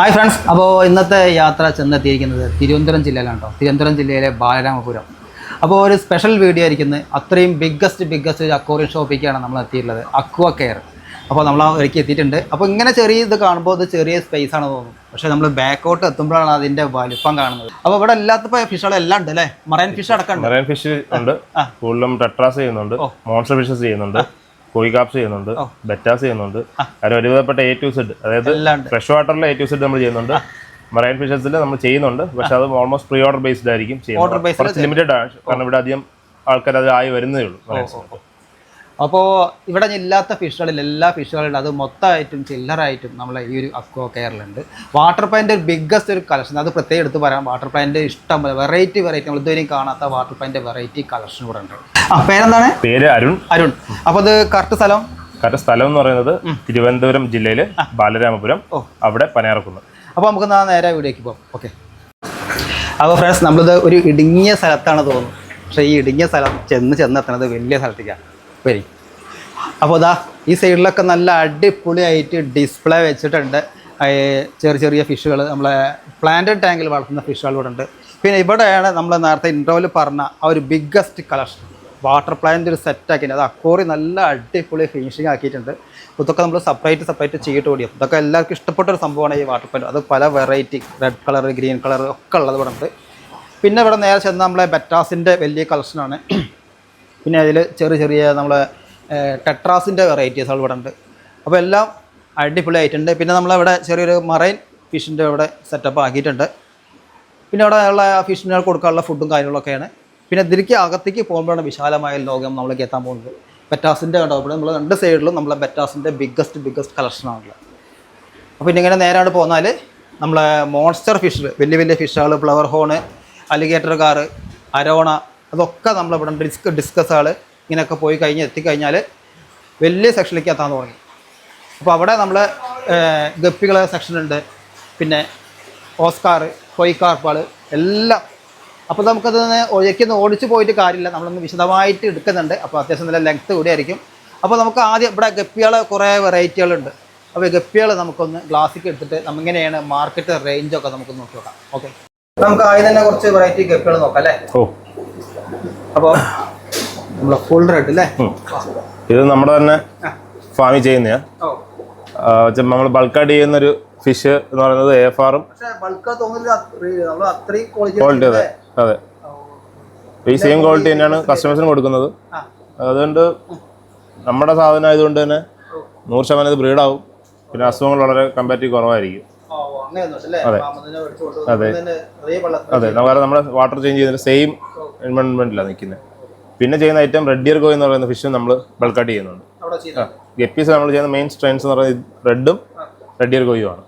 Hi friends, അപ്പോൾ ഇന്നത്തെ യാത്ര ചെന്നെത്തിയിരിക്കുന്നത് തിരുവനന്തപുരം ജില്ലയിലാണ് കേട്ടോ. തിരുവനന്തപുരം ജില്ലയിലെ ബാലരാമപുരം. അപ്പോൾ ഒരു സ്പെഷ്യൽ വീഡിയോ ആയിരിക്കുന്നത്. അത്രയും ബിഗ്ഗസ്റ്റ് ഒരു അക്വേറിയം ഷോപ്പിലേക്കാണ് നമ്മൾ എത്തിയിട്ടുള്ളത്, അക്വാ കെയർ. അപ്പോൾ നമ്മൾ ഒരിക്കൽ എത്തിയിട്ടുണ്ട്. അപ്പോൾ ഇങ്ങനെ ചെറിയ ഇത് കാണുമ്പോൾ ഇത് ചെറിയ സ്പേസ് ആണ് തോന്നും, പക്ഷേ നമ്മൾ ബാക്കോട്ട് എത്തുമ്പോഴാണ് അതിൻ്റെ വലിപ്പം കാണുന്നത്. അപ്പോൾ ഇവിടെ എല്ലാത്ത ഫിഷുകളെല്ലാം ഉണ്ട് അല്ലേ? മറൈൻ ഫിഷ് അടക്കം മറൈൻ ഫിഷ് ഉണ്ട്, കൂടുതലും ടെട്രാസ് ചെയ്യുന്നുണ്ട്, മോൺസ്റ്റർ ഫിഷസ് ചെയ്യുന്നുണ്ട്, കോയി കാപ്സ് ചെയ്യുന്നുണ്ട്, ബെറ്റാസ് ചെയ്യുന്നുണ്ട്. അതിന് ഒരുവിധപ്പെട്ട A to Z, അതായത് ഫ്രഷ് വാട്ടറിലെ A to Z നമ്മൾ ചെയ്യുന്നുണ്ട്. മറൈൻ ഫിഷസിൽ നമ്മൾ ചെയ്യുന്നുണ്ട്, പക്ഷെ അത് ഓൾമോസ്റ്റ് പ്രീ ഓർഡർ ബേസ്ഡ് ആയിരിക്കും ചെയ്യുന്നത്. കുറച്ച് ലിമിറ്റഡ് ആണ്, കാരണം ഇവിടെ അധികം ആൾക്കാർ അത് ആയി വരുന്നേ ഉള്ളൂ. അപ്പോൾ ഇവിടെ ഇല്ലാത്ത ഫിഷുകളിൽ എല്ലാ ഫിഷുകളുണ്ട്. അത് മൊത്തമായിട്ടും ചില്ലറായിട്ടും നമ്മളെ ഈ ഒരു അക്വാ കെയറിലുണ്ട്. വാട്ടർ പ്ലാന്റ് ബിഗ്ഗസ്റ്റ് ഒരു കളക്ഷൻ, അത് പ്രത്യേകം എടുത്ത് പറയാം. വാട്ടർ പ്ലാന്റ് ഇഷ്ടം പോലെ വെറൈറ്റി നമ്മൾ ഇതുവരെയും കാണാത്ത വാട്ടർ പ്ലാന്റ് വെറൈറ്റി കളക്ഷൻ ഇവിടെ ഉണ്ട്. പേരെന്താണ്? പേര് അരുൺ. അപ്പോൾ അത് കറക്റ്റ് സ്ഥലം എന്ന് പറയുന്നത് തിരുവനന്തപുരം ജില്ലയിലെ ബാലരാമപുരം, അവിടെ പനയാർക്കുന്ന്. അപ്പോൾ നമുക്ക് നേരെ വീഡിയോക്ക് പോകാം. ഓക്കെ. അപ്പോൾ ഫ്രണ്ട്സ്, നമ്മളിത് ഒരു ഇടുങ്ങിയ സ്ഥലത്താണ് തോന്നുന്നത്, പക്ഷേ ഈ ഇടുങ്ങിയ സ്ഥലം ചെന്നെത്തുന്നത് വലിയ സ്ഥലത്തേക്കാണ്. വരി. അപ്പോൾ ഇതാ ഈ സൈഡിലൊക്കെ നല്ല അടിപൊളിയായിട്ട് ഡിസ്പ്ലേ വെച്ചിട്ടുണ്ട്. ചെറിയ ഫിഷുകൾ, നമ്മളെ പ്ലാന്റഡ് ടാങ്കിൽ വളർത്തുന്ന ഫിഷുകൾ ഇവിടെ ഉണ്ട്. പിന്നെ ഇവിടെയാണ് നമ്മൾ നേരത്തെ ഇൻട്രോയിൽ പറഞ്ഞ ആ ഒരു ബിഗ്ഗസ്റ്റ് കളക്ഷൻ വാട്ടർ പ്ലാന്റ് ഒരു സെറ്റാക്കിയിട്ടുണ്ട്. അത് അക്വേറിയം നല്ല അടിപൊളി ഫിനിഷിങ് ആക്കിയിട്ടുണ്ട്. ഇതൊക്കെ നമ്മൾ സെപ്പറേറ്റ് ചെയ്തിട്ട് കൂടിയാണ്. ഇതൊക്കെ എല്ലാവർക്കും ഇഷ്ടപ്പെട്ട ഒരു സംഭവമാണ് ഈ വാട്ടർ പ്ലാന്റ്. അത് പല variety, red colour, green colour ഒക്കെ ഉള്ളത് ഇവിടെ ഉണ്ട്. പിന്നെ ഇവിടെ നേരെ ചെന്ന് നമ്മളെ ബെറ്റാസിൻ്റെ വലിയ കളക്ഷനാണ്. പിന്നെ അതിൽ ചെറിയ നമ്മളെ ടെട്രാസിൻ്റെ വെറൈറ്റീസ് ഇവിടെ ഉണ്ട്. അപ്പോൾ എല്ലാം അടിപൊളി ആയിട്ടുണ്ട്. പിന്നെ നമ്മളിവിടെ ചെറിയൊരു മറൈൻ ഫിഷിൻ്റെ ഇവിടെ സെറ്റപ്പ് ആക്കിയിട്ടുണ്ട്. പിന്നെ അവിടെ ഉള്ള ഫിഷിന് കൊടുക്കാനുള്ള ഫുഡും കാര്യങ്ങളൊക്കെയാണ്. പിന്നെ ഇതിലേക്ക് അകത്തേക്ക് പോകുമ്പോഴാണ് വിശാലമായ ലോകം നമ്മൾക്ക് എത്താൻ പോകുന്നത്. ബെറ്റാസിൻ്റെ ഇവിടെ നമ്മൾ രണ്ട് സൈഡിലും നമ്മളെ ബെറ്റാസിൻ്റെ ബിഗ്ഗസ്റ്റ് കളക്ഷനാണുള്ളത്. അപ്പോൾ പിന്നെ ഇങ്ങനെ നേരാണ്ട് പോന്നാൽ നമ്മളെ മോൺസ്റ്റർ ഫിഷ്, വലിയ ഫിഷുകൾ, flower horn, alligator gar, arowana, അതൊക്കെ നമ്മളിവിടെ ഡിസ്കസുകൾ ഇങ്ങനെയൊക്കെ പോയി എത്തിക്കഴിഞ്ഞാൽ വലിയ സെക്ഷനിലേക്ക് എത്താൻ തുടങ്ങി. അപ്പോൾ അവിടെ നമ്മൾ ഗപ്പികളെ സെക്ഷനുണ്ട്, പിന്നെ ഓസ്കാർ, കൊയ്ക്കാർപ്പാൾ എല്ലാം. അപ്പോൾ നമുക്കത് ഒഴിക്കുന്ന ഓടിച്ച് പോയിട്ട് കാര്യമില്ല, നമ്മളൊന്ന് വിശദമായിട്ട് എടുക്കുന്നുണ്ട്. അപ്പോൾ അത്യാവശ്യം നല്ല ലെങ്ത്ത് കൂടി ആയിരിക്കും. അപ്പോൾ നമുക്ക് ആദ്യം ഇവിടെ ഗപ്പികൾ കുറേ വെറൈറ്റികളുണ്ട്. അപ്പോൾ ഈ ഗപ്പികൾ നമുക്കൊന്ന് ഗ്ലാസ്സിക്ക് എടുത്തിട്ട് നമ്മിങ്ങനെയാണ് മാർക്കറ്റ് റേഞ്ചൊക്കെ നമുക്ക് നോക്കി നോക്കാം. ഓക്കെ, നമുക്ക് ആദ്യം തന്നെ കുറച്ച് വെറൈറ്റി ഗപ്പികൾ നോക്കാം അല്ലേ? അപ്പോൾ നമ്മളെ ഫുൾ റെഡ് അല്ലേ? ഇത് നമ്മുടെ തന്നെ ഫാമിൽ ചെയ്യുന്ന നമ്മൾ ബൾക്കായിട്ട് ചെയ്യുന്നൊരു ഫിഷ് എന്ന് പറയുന്നത് AFR-ഉം ക്വാളിറ്റി. അതെ, ഈ സെയിം ക്വാളിറ്റി തന്നെയാണ് കസ്റ്റമേഴ്സിന് കൊടുക്കുന്നത്. അതുകൊണ്ട് നമ്മുടെ സാധനം ആയതുകൊണ്ട് തന്നെ 100% ഇത് ബ്രീഡാവും. പിന്നെ അസുഖങ്ങൾ വളരെ കമ്പാരിറ്റീവ് കുറവായിരിക്കും. അതെ, നമ്മുടെ വാട്ടർ ചേഞ്ച് ചെയ്യുന്നതിന് സെയിം എൻവയോൺമെന്റിലാണ് നിൽക്കുന്നത്. പിന്നെ ചെയ്യുന്ന ഐറ്റം റെഡ് ഇയർ കോയ് എന്ന് പറയുന്ന ഫിഷും നമ്മൾ ബൾക്കായിട്ട് ചെയ്യുന്നുണ്ട്. ഗപ്പീസ് നമ്മൾ ചെയ്യുന്ന മെയിൻ സ്ട്രെയിൻസ് എന്ന് പറയുന്നത് റെഡും റെഡ് ഇയർ കോയും ആണ്.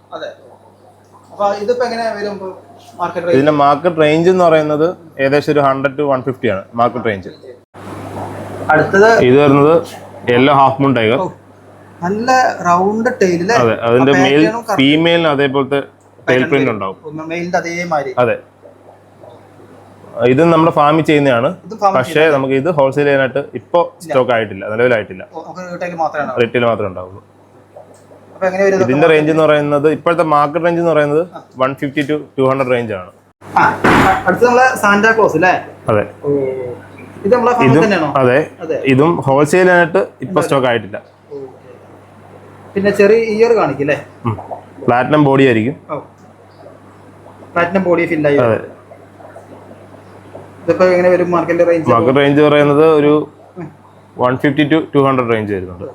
ഇതിന്റെ മാർക്കറ്റ് റേഞ്ച് എന്ന് പറയുന്നത് ഏകദേശം ഒരു 100 to 150 ആണ് മാർക്കറ്റ് റേഞ്ച്. ഇത് വരുന്നത് യെല്ലോ ഹാഫ് മൂൺ ടൈഗർ. നല്ല റൗണ്ട് ടെയിൽ. അതെ, അതിന്റെ മെയിൽ ഫീമെയിലിന് അതേപോലത്തെ ടെയിൽ പ്രിന്റ് ഉണ്ടാവും. അതെ, ഇത് നമ്മുടെ ഫാമിൽ ചെയ്യുന്നതാണ്. പക്ഷേ നമുക്ക് ഇത് ഹോൾസെയിൽ ചെയ്യാനായിട്ട് ഇപ്പോൾ സ്റ്റോക്ക് ആയിട്ടില്ല, നിലവിലായിട്ടില്ല. റീറ്റെയിൽ മാത്രമേ ഉണ്ടാവുള്ളൂ. ഇതിന്റെ റേഞ്ച് എന്ന് പറയുന്നത് ഇപ്പോഴത്തെ മാർക്കറ്റ് റേഞ്ച് എന്ന് പറയുന്നത് 150 to 200 റേഞ്ച് ആണ്. അതെ, ഇതും ഹോൾസെയിൽ ആയിട്ട് ഇപ്പൊ സ്റ്റോക്ക് ആയിട്ടില്ല. പിന്നെ ചെറിയ ഇയർ കാണിക്കില്ലേ? പ്ലാറ്റിനം ബോഡി ആയിരിക്കും. പ്ലാറ്റിനം ബോഡി ഫിൽ ആയി. അതെ, മാർക്കറ്റ് റേഞ്ച് പറയുന്നത് ഒരു 150 to 200 റേഞ്ച് വരുന്നുണ്ട്.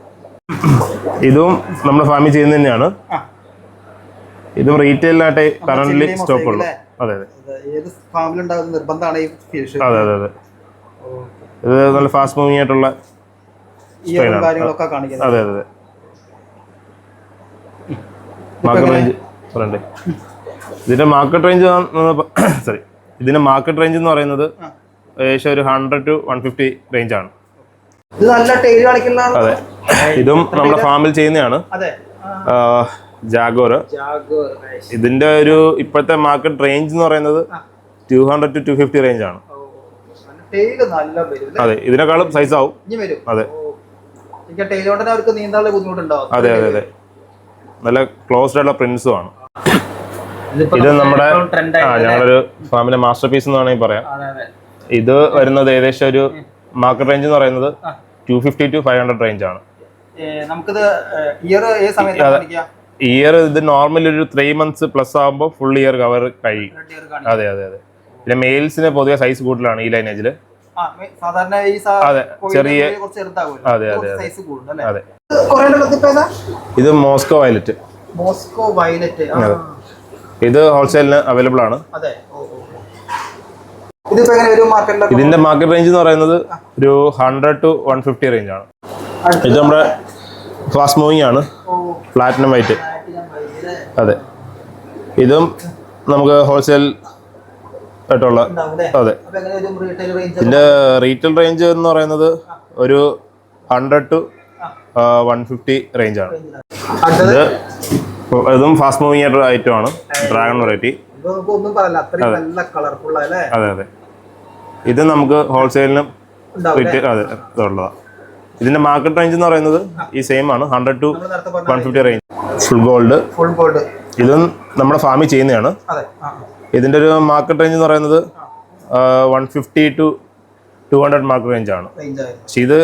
ഇതും നമ്മുടെ ഫാമിൽ ചെയ്യുന്ന തന്നെയാണ്. ഇതും റീറ്റെയിലായിട്ട് കറന്റ് സ്റ്റോക്ക് ഉള്ളു. അതെ, ഇത് നല്ല ഫാസ്റ്റ് മൂവിങ് ആയിട്ടുള്ള. അതെ, മാർക്കറ്റ് റേഞ്ച് പറയണ്ടേ? ഇതിന്റെ മാർക്കറ്റ് റേഞ്ച് എന്ന് പറയുന്നത് ഏകദേശം ഒരു 100 to 150 റേഞ്ച് ആണ്. അതെ, ഇതും നമ്മുടെ ഫാമിൽ ചെയ്യുന്നതാണ്. ജാഗോർ. ഇതിന്റെ ഒരു ഇപ്പോഴത്തെ മാർക്കറ്റ് റേഞ്ച് എന്ന് പറയുന്നത് 200 to 250 റേഞ്ച് ആണ്. അതെ, ഇതിനേക്കാളും സൈസ് ആവും. അതെ, അതെ, നല്ല ക്ലോസ്ഡ് ആയിട്ടുള്ള പ്രിന്റ്സും ആണ്. ഇത് നമ്മുടെ ഞങ്ങളൊരു ഫാമിലി മാസ്റ്റർ പീസ് എന്ന് വേണമെങ്കിൽ പറയാം. ഇത് വരുന്നത് ഏകദേശം ഒരു മാർക്കറ്റ് റേഞ്ച് എന്ന് പറയുന്നത് 250 to 500 റേഞ്ച് ആണ്. ഇയർ ഇത് നോർമലി ഒരു 3 months പ്ലസ് ആകുമ്പോൾ ഫുൾ ഇയർ കവർ കഴിയും. അതെ അതെ അതെ. പിന്നെ മെയിൽസിന് പൊതുവെ സൈസ് കൂടുതലാണ് ഈ ലൈനേജിൽ. അതെ ചെറിയ അതെ അതെ അതെ. ഇത് മോസ്കോ വയലറ്റ്. ഇത് ഹോൾസെയിലിന് അവൈലബിൾ ആണ്. ഇതിന്റെ മാർക്കറ്റ് റേഞ്ച് എന്ന് പറയുന്നത് ഒരു 100 to 150 റേഞ്ച് ആണ്. ഇത് നമ്മുടെ ഫാസ്റ്റ് മൂവിങ് ആണ്, പ്ലാറ്റിനം വൈറ്റ്. അതെ ഇതും നമുക്ക് ഹോൾസെയിൽ ആയിട്ടുള്ള. അതെ ഇതിന്റെ റീറ്റെയിൽ റേഞ്ച് എന്ന് പറയുന്നത് ഒരു 100 to 150 റേഞ്ച് ആണ്. ഇതും ഫാസ്റ്റ് മൂവിങ് ആയിട്ടുള്ള ഐറ്റം ആണ്, ഡ്രാഗൺ വെറൈറ്റി. അതെ അതെ. ഇത് നമുക്ക് ഹോൾസെയിലിനും റീറ്റെയിൽ അതെ ഉള്ളതാണ്. ഇതിന്റെ മാർക്കറ്റ് റേഞ്ച് എന്ന് പറയുന്നത് ഈ സെയിം ആണ്, 100 to 150 റേഞ്ച്. ഫുൾ ഗോൾഡ് ഇതും നമ്മുടെ ഫാമിൽ ചെയ്യുന്നതാണ്. ഇതിന്റെ ഒരു മാർക്കറ്റ് റേഞ്ച് എന്ന് പറയുന്നത് 150 to 200 മാർക്കറ്റ് റേഞ്ച് ആണ്. പക്ഷെ ഇത്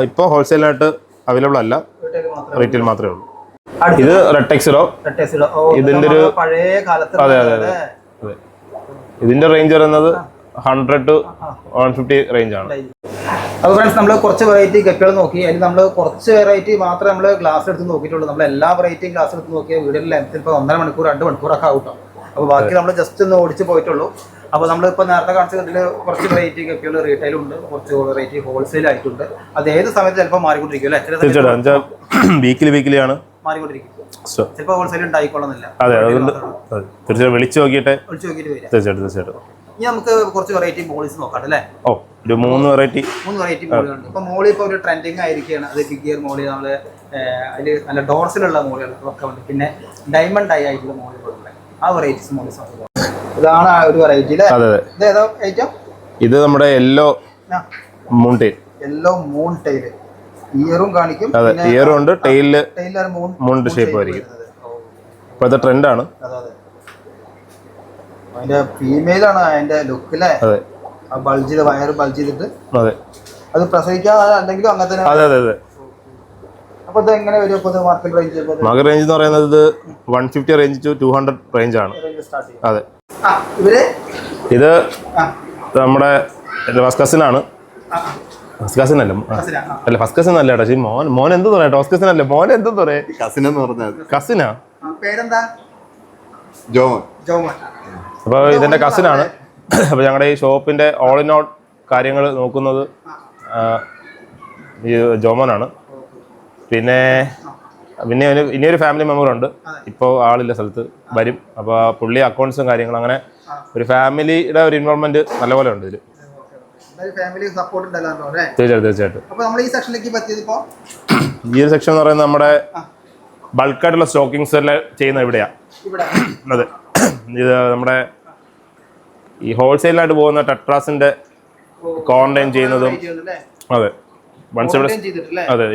ഇപ്പോൾ ഹോൾസെയിലായിട്ട് അവൈലബിൾ അല്ല, റീറ്റെയിൽ മാത്രമേ ഉള്ളൂ. ഇത് റെഡ് ടെക്സിഡോ. ഇതിന്റെ ഒരു അതെ അതെ അതെ അതെ. ഇതിന്റെ റേഞ്ച് പറയുന്നത് 100 to 150 റേഞ്ച് ആണ്. അപ്പോൾ ഫ്രണ്ട്സ് നമ്മൾ കുറച്ച് വെറൈറ്റി ഗപ്പികൾ നോക്കി. അതിൽ നമ്മൾ കുറച്ച് വെറൈറ്റി മാത്രമേ നമ്മൾ ഗ്ലാസ് എടുത്ത് നോക്കിയിട്ടുള്ളൂ. നമ്മൾ എല്ലാ വെറൈറ്റിയും ഗ്ലാസ് എടുത്ത് നോക്കിയാൽ വീടിൻ്റെ ലെങ്ത്തിൽ ഇപ്പോൾ 1.5 മണിക്കൂർ 2 മണിക്കൂറൊക്കെ ആവട്ടോ. അപ്പോൾ ബാക്കി നമ്മൾ ജസ്റ്റ് ഒന്ന് ഓടിച്ച് പോയിട്ടുള്ളൂ. അപ്പോൾ നമ്മളിപ്പോൾ നേരത്തെ കാണിച്ചതിൽ കുറച്ച് വെറൈറ്റി ഗപ്പികൾ റീറ്റെയിലുണ്ട്, കുറച്ച് വെറൈറ്റി ഹോൾസെയിൽ ആയിട്ടുണ്ട്. അത് ഏത് സമയത്ത് ചിലപ്പോൾ മാറിക്കൊണ്ടിരിക്കും അല്ലേ? തീർച്ചയായിട്ടും വീക്കിലി ആണ് മാറിക്കൊണ്ടിരിക്കും. ചിലപ്പോൾ ഹോൾസെയിൽ ഉണ്ടായിക്കൊള്ളുന്നില്ല. അതെ അതുകൊണ്ട് തീർച്ചയായിട്ടും വിളിച്ചു നോക്കിയിട്ട് വരിക. തീർച്ചയായിട്ടും. ഇനി നമുക്ക് കുറച്ച് വെറൈറ്റി മോളീസ് നോക്കാം അല്ലേ? ഓ ഒരു 3 വെറൈറ്റി മോളികളുണ്ട്. ഇപ്പൊ മോളി ഇപ്പോൾ ഒരു ട്രെൻഡിങ് ആയിരിക്കുകയാണ്. അത് ബിഗ് ഇയർ മോളി, നമ്മള് അതിൽ നല്ല ഡോർസിലുള്ള മോളികളൊക്കെ ഉണ്ട്. പിന്നെ ഡയമണ്ട് ആയി ആയിട്ടുള്ള മോളികളുണ്ട്. ആ വെറൈറ്റീസ് മോളീസ് ഇതാണ് ആ ഒരു വെറൈറ്റി അല്ലേ? ഇത് ഏതോ ഐറ്റം? ഇത് നമ്മുടെ യെല്ലോ മൂൺ ടൈൽ. ഇയറും കാണിക്കും, ഇയറും ഉണ്ട്, ടൈലില് മൂണിന്റെ ഷേപ്പ് ആയിരിക്കും. ഇപ്പോഴത്തെ ട്രെൻഡാണ്. അതിന്റെ ഫീമെയിലാണ് അതിന്റെ ലുക്കിലെ ബൾജ് ചെയ്ത് വയറ് ബൾജ് ചെയ്തിട്ട് അത് പ്രസവിക്കാൻ അല്ലെങ്കിലും അങ്ങനെ തന്നെ. അതെ അതെ അതെ. അപ്പൊ ഇത് എങ്ങനെ വരും? മാർക്കറ്റ് റേഞ്ച് എന്ന് പറയുന്നത് 150 റേഞ്ച് to 200 റേഞ്ച് ആണ്. അതെ ഇത് നമ്മുടെ ഫസ്റ്റ് കസിൻ ആണ്. ഫസ്റ്റ് കസിൻ അല്ല ഫസ്റ്റ് കസിൻ അല്ല കേട്ടോ. മോൻ എന്ത് പറയാ? ഫസ്റ്റ് കസിൻ അല്ലേ, മോൻ എന്ത് പറയാ? കസിൻ എന്ന് പറഞ്ഞാൽ കസിനാ. പേരെന്താ? ജോമോൻ. അപ്പോൾ ഇതിന്റെ കസിനാണ്. അപ്പോൾ ഞങ്ങളുടെ ഈ ഷോപ്പിന്റെ ഓൾ ഇൻ ഓൾ കാര്യങ്ങൾ നോക്കുന്നത് ഈ ജോമോനാണ്. പിന്നെ ഇനിയൊരു ഫാമിലി മെമ്പർ ഉണ്ട്, ഇപ്പോൾ ആളില്ല, സ്ഥലത്ത് വരും. അപ്പോൾ പുള്ളി അക്കൗണ്ട്സും കാര്യങ്ങളും അങ്ങനെ ഒരു ഫാമിലിയുടെ ഒരു ഇൻവോൾവ്മെന്റ് നല്ലപോലെ ഉണ്ട് ഇതിൽ. തീർച്ചയായിട്ടും. ഈ ഒരു സെക്ഷൻ എന്ന് പറയുന്നത് നമ്മുടെ ബൾക്കായിട്ടുള്ള സ്റ്റോക്കിങ്സ് എല്ലാം ചെയ്യുന്നത് ഇവിടെയാണ്. അതെ ഇത് നമ്മുടെ ഈ ഹോൾസെയിലായിട്ട് പോകുന്ന ടെട്രാസിന്റെ ക്വാറന്റൈൻ ചെയ്യുന്നതും. അതെ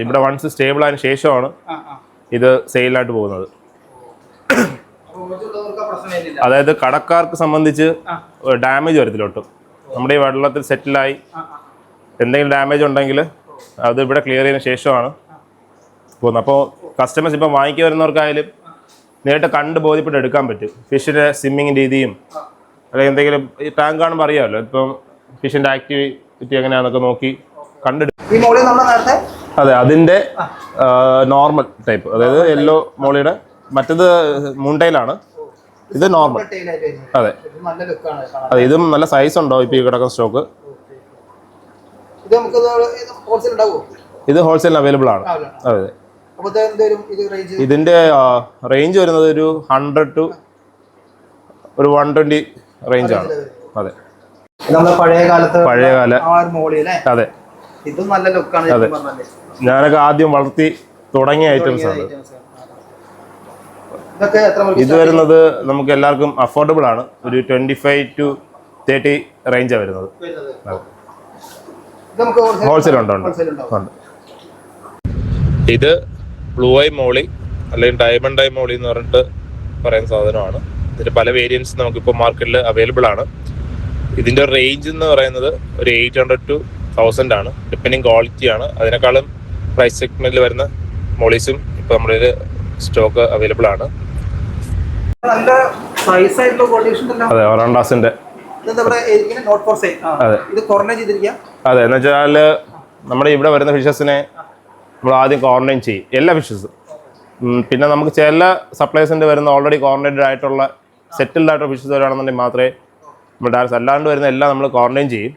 ഇവിടെ വൺസ് സ്റ്റേബിൾ ആയതിനു ശേഷമാണ് ഇത് സെയിലായിട്ട് പോകുന്നത്. അതായത് കടക്കാർക്ക് സംബന്ധിച്ച് ഡാമേജ് വരത്തില്ല ഒട്ടും. നമ്മുടെ ഈ വെള്ളത്തിൽ സെറ്റിലായി എന്തെങ്കിലും ഡാമേജ് ഉണ്ടെങ്കിൽ അത് ഇവിടെ ക്ലിയർ ചെയ്തതിനു ശേഷമാണ് പോകുന്നത്. അപ്പോൾ കസ്റ്റമേഴ്സ് ഇപ്പം വാങ്ങിക്കാൻ വരുന്നവർക്കായാലും നേരിട്ട് കണ്ട് ബോധ്യപ്പെട്ട് എടുക്കാൻ പറ്റും. ഫിഷിൻ്റെ സ്വിമ്മിങ് രീതിയും അല്ലെങ്കിൽ എന്തെങ്കിലും ഈ ടാങ്ക് കാണുമ്പോൾ അറിയാമല്ലോ, ഇപ്പം ഫിഷിൻ്റെ ആക്ടിവിറ്റി എങ്ങനെയാണെന്നൊക്കെ നോക്കി കണ്ടെടുക്കും. അതെ അതിൻ്റെ നോർമൽ ടൈപ്പ്, അതായത് യെല്ലോ മോളിയുടെ. മറ്റേത് മൂൺടൈലാണ്, ഇത് നോർമൽ. അതെ അതെ ഇതും നല്ല സൈസ് ഉണ്ടാവും ഇപ്പോൾ ഈ കിടക്കുന്ന സ്റ്റോക്ക്. ഇത് ഹോൾസെയിൽ അവൈലബിൾ ആണ്. അതെ ഇതിന്റെ റേഞ്ച് വരുന്നത് ഒരു 100 to 120 റേഞ്ച് ആണ്. അതെ പഴയകാല. അതെ അതെ ഞാനൊക്കെ ആദ്യം വളർത്തി തുടങ്ങിയ ഐറ്റംസ് ആണ്. ഇത് വരുന്നത് നമുക്ക് എല്ലാവർക്കും അഫോർഡബിൾ ആണ്. ഒരു 25 to 30 റേഞ്ചാണ് വരുന്നത്. ഹോൾസെയിൽ ഉണ്ട്. ഇത് ബ്ലൂ ഐ മോളി അല്ലെങ്കിൽ ഡയമണ്ട് ഐ മോളി എന്ന് പറഞ്ഞിട്ട് പറയുന്ന സാധനമാണ്. ഇതിന്റെ പല വേരിയൻസ് നമുക്കിപ്പോൾ മാർക്കറ്റിൽ അവൈലബിൾ ആണ്. ഇതിന്റെ റേഞ്ച് എന്ന് പറയുന്നത് ഒരു 800 to 1000 ആണ്, ഡിപ്പെൻഡിങ് ക്വാളിറ്റി ആണ്. അതിനേക്കാളും പ്രൈസ് സെഗ്മെന്റിൽ വരുന്ന മോളീസും ഇപ്പോൾ നമ്മുടെ സ്റ്റോക്ക് അവൈലബിൾ ആണ്. നല്ല സൈസ് ആയിട്ടുള്ള കോർഡിനേഷൻ തന്നെ. അതെ, ഒറാണ്ടാസിന്റെ. അതെ, ഇത് കോർണർ ചെയ്തിരിക്കുക. അതെ, എന്ന് വെച്ചാൽ നമ്മുടെ ഇവിടെ വരുന്ന ഫിഷസിനെ നമ്മൾ ആദ്യം ക്വാറന്റൈൻ ചെയ്യും, എല്ലാ ഫിഷസും. പിന്നെ നമുക്ക് ചില സപ്ലൈസിൻ്റെ വരുന്ന ഓൾറെഡി ക്വാറന്റൈൻഡ് ആയിട്ടുള്ള സെറ്റിൽഡ് ആയിട്ടുള്ള ഫിഷസ് വരികയാണെന്നുണ്ടെങ്കിൽ മാത്രമേ നമ്മൾ ഡയറക്റ്റ്, അല്ലാണ്ട് വരുന്ന എല്ലാം നമ്മൾ ക്വാറന്റൈൻ ചെയ്യും.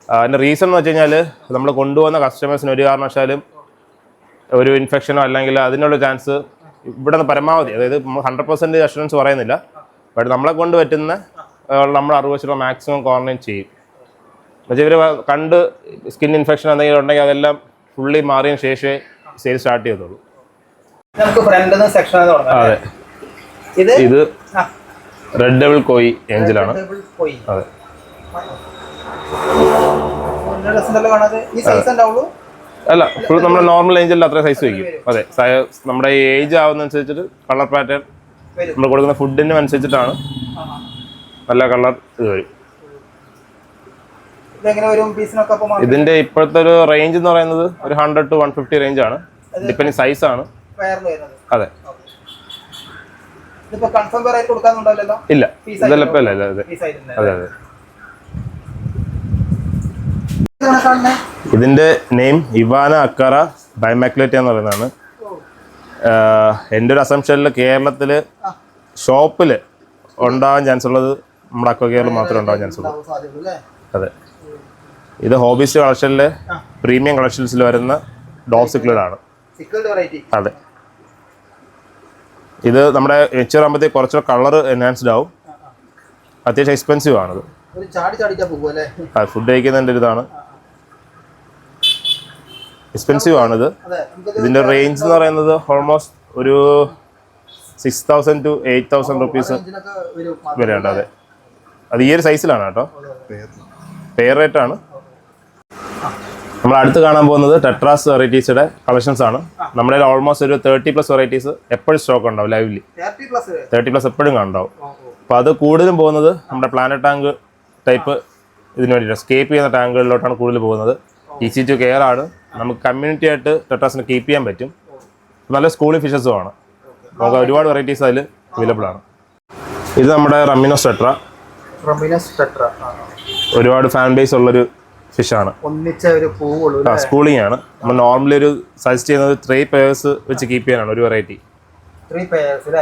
അതിൻ്റെ റീസൺ എന്ന് വെച്ച് കഴിഞ്ഞാൽ നമ്മൾ കൊണ്ടുപോകുന്ന കസ്റ്റമേഴ്സിന് ഒരു കാരണവശാലും ഒരു ഇൻഫെക്ഷനോ അല്ലെങ്കിൽ അതിനുള്ള ചാൻസ് ഇവിടെ നിന്ന് പരമാവധി, അതായത് 100% അഷുറൻസ് പറയുന്നില്ല, ബട്ട് നമ്മളെ കൊണ്ട് പറ്റുന്ന നമ്മൾ 60% മാക്സിമം ക്വാറന്റൈൻ ചെയ്യും. എന്നുവെച്ചാൽ ഇവർ കണ്ട് സ്കിൻ ഇൻഫെക്ഷൻ എന്തെങ്കിലും ഉണ്ടെങ്കിൽ അതെല്ലാം ഫുള്ളി മാറിയതിന് ശേഷമേ സെയിൽ സ്റ്റാർട്ട് ചെയ്തോളൂ. അതെ, ഇത് റെഡ് ഡബിൾ കോയി ഏഞ്ചലാണ്. അതെ, അല്ല, ഫുൾ നമ്മുടെ നോർമൽ ഏഞ്ചലിൽ അത്ര സൈസ് വയ്ക്കും. അതെ, നമ്മുടെ ഏജ് ആവുന്നതനുസരിച്ചിട്ട് കളർ പാറ്റേൺ നമ്മൾ കൊടുക്കുന്ന ഫുഡിനും അനുസരിച്ചിട്ടാണ് നല്ല കളർ ഇത് വരും. ഇതിന്റെ ഇപ്പോഴത്തെ ഒരു റേഞ്ച് എന്ന് പറയുന്നത് ഒരു 100 to 150 റേഞ്ച് ആണ്, ഡിപ്പെൻഡിങ് സൈസ് ആണ്. അതെ, ഇല്ല, ഇതെല്ലാം ഇല്ല. അതെ അതെ അതെ. ഇതിന്റെ നെയിം ഇവാന അക്കാറ ബൈമാക്ലേറ്റ എന്ന് പറയുന്നതാണ്. എൻ്റെ ഒരു അസംഷനിൽ കേരളത്തിൽ ഷോപ്പിൽ ഉണ്ടാവാൻ ചാൻസ് ഉള്ളത് നമ്മുടെ അക്വകെയറിൽ മാത്രമേ ഉണ്ടാവാൻ ചാൻസ് ഉള്ളൂ. അതെ, ഇത് ഹോബിസ്റ്റ് കളക്ഷനിലെ പ്രീമിയം കളക്ഷൻസിൽ വരുന്ന ഡോഗ് സിക്ലഡാണ്. അതെ, ഇത് നമ്മുടെ മെച്ചൂർ ആകുമ്പോഴത്തേക്ക് കുറച്ചുകൂടെ കളർ എൻഹാൻസ്ഡ് ആവും. അത്യാവശ്യം എക്സ്പെൻസീവ് ആണത്. ഫുഡ് കഴിക്കുന്നതിൻ്റെ ഒരു ഇതാണ്, എക്സ്പെൻസീവ് ആണിത്. ഇതിൻ്റെ റേഞ്ച് എന്ന് പറയുന്നത് ഓൾമോസ്റ്റ് ഒരു 6000 to 8000 റുപ്പീസ് വരെയുണ്ട്. അതെ, അത് ഈ ഒരു സൈസിലാണ് കേട്ടോ, പെയർ റേറ്റ് ആണ്. നമ്മൾ അടുത്ത് കാണാൻ പോകുന്നത് ടെട്രാസ് വെറൈറ്റീസിന്റെ കളക്ഷൻസ് ആണ്. നമ്മുടെ ഓൾമോസ്റ്റ് ഒരു 30+ വെറൈറ്റീസ് എപ്പോഴും സ്റ്റോക്ക് ഉണ്ടാവും, ലൈവ്ലി 30+ എപ്പോഴും കാണുണ്ടാവും. അപ്പോൾ അത് കൂടുതലും പോകുന്നത് നമ്മുടെ പ്ലാനറ്റ് ടാങ്ക് ടൈപ്പ് ഇതിന് വേണ്ടിയിട്ട് സ്കേപ്പ് ചെയ്യുന്ന ടാങ്കുകളിലോട്ടാണ് കൂടുതൽ പോകുന്നത്. ഈസി ടു കെയർ ആണ്, നമുക്ക് കമ്മ്യൂണിറ്റി ആയിട്ട് ടെട്രാസിനെ കീപ്പ് ചെയ്യാൻ പറ്റും. നല്ല സ്കൂളിംഗ് ഫിഷസും ആണ്. നമുക്ക് ഒരുപാട് വെറൈറ്റീസ് അതിൽ അവൈലബിൾ ആണ്. ഇത് നമ്മുടെ റമിനോസ് ടെട്ര. ഒരുപാട് ഫാൻ ബേസ് ഉള്ളൊരു ഫിഷാണ്. സ്കൂളിംഗ് ആണ്. നമ്മൾ നോർമലി ഒരു സജസ്റ്റ് ചെയ്യുന്നത് 3 pairs വെച്ച് കീപ്പ് ചെയ്യാനാണ് ഒരു വെറൈറ്റി.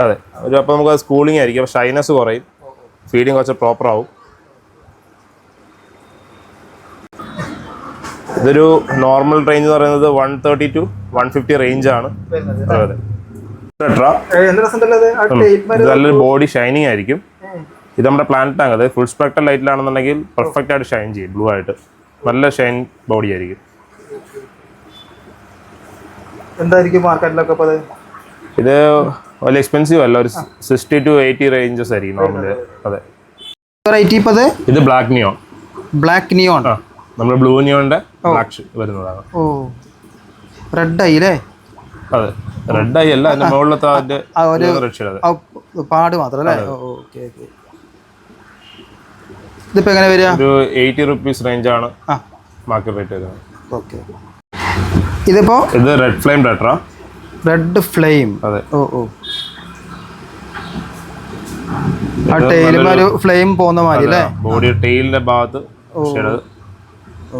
അതെ, ഒരു അപ്പോൾ നമുക്ക് സ്കൂളിംഗ് ആയിരിക്കും, അപ്പോൾ ഷൈനസ് കുറയും, ഫീഡിങ് കുറച്ച് പ്രോപ്പർ ആവും. ഇതൊരു നോർമൽ റേഞ്ച് എന്ന് പറയുന്നത് 130 to 150 റേഞ്ച് ആണ്. അതെ, ടെട്ര. ഇത് നല്ലൊരു ബോഡി ഷൈനിങ് ആയിരിക്കും. ഇത് നമ്മുടെ പ്ലാനറ്റ് ടാങ്ക്, അതായത് ഫുൾ സ്പെക്ട്രൽ ലൈറ്റിലാണെന്നുണ്ടെങ്കിൽ പെർഫെക്റ്റ് ആയിട്ട് ഷൈൻ ചെയ്യും, ബ്ലൂ ആയിട്ട് നല്ല ഷൈൻ ബോഡി ആയിരിക്കും. എന്തായിരിക്കും മാർക്കറ്റിലൊക്കെ? ഇത് വലിയ എക്സ്പെൻസീവ് അല്ല, ഒരു 60 to 80 റേഞ്ചസ് ആയിരിക്കും നോർമലി. അതെ, ഇത് ബ്ലാക്ക് നിയോൺ. ബ്ലാക്ക് നിയോൺ നമ്മൾ ബ്ലൂ നിയോണിന്റെ ബ്ലാക്ക് വരുന്നതാണ്. ഓ, റെഡ് ഐ അല്ലേ? അതെ, റെഡ് ഐ അല്ല, അതിന്റെ മുകളിലത്തെ പാട് മാത്രം അല്ലേ? Okay okay. ഇതിപ്പോ എങ്ങനെ വരിക? ഒരു 80 റുപ്പീസ് റേഞ്ച് ആണ് മാർക്കറ്റ് റേറ്റ് വരുന്നത്. ഓക്കെ. ഇതിപ്പോ ഇത് red flame tetra. Red flame. അതെ. ഓ ഓ, ആ ടെയിലിൽ ഒരു ഫ്ലെയിം പോകുന്ന മാതിരി അല്ലേ? ബോഡി ടെയിലിന്റെ ഭാഗത്ത്.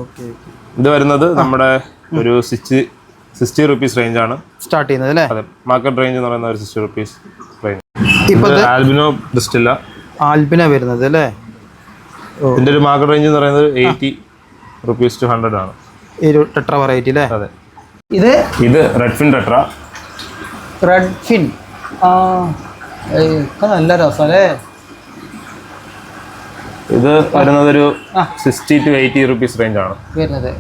ഓക്കെ. ഇത് വരുന്നത് നമ്മുടെ ഒരു 60 റുപ്പീസ് റേഞ്ച് ആണ് സ്റ്റാർട്ട് ചെയ്യുന്നത് അല്ലേ? അതെ, മാർക്കറ്റ് റേഞ്ച് എന്ന് പറയുന്നത് ഒരു 60 റുപ്പീസ് റേഞ്ച്. ഇപ്പൊ ആൽബിനോ ഡിസ്റ്റില്ല. ആൽബിന വരുന്നത് അല്ലേ? ഇതിന്റെ ഒരു മാർക്കറ്റ് റേഞ്ച് എന്ന് പറയുന്നത് 80 റുപ്പീസ് to 100 ആണ് ഈ ഒരു ടെട്ര വെറൈറ്റി അല്ലേ? അതെ. ഇത് red fin tetra. Red fin. ആ, നല്ല രസം അല്ലേ? ഇത് വരുന്നത് ഒരു 60 to 80 റുപ്പീസ് റേഞ്ച് ആണ് വരുന്നത്.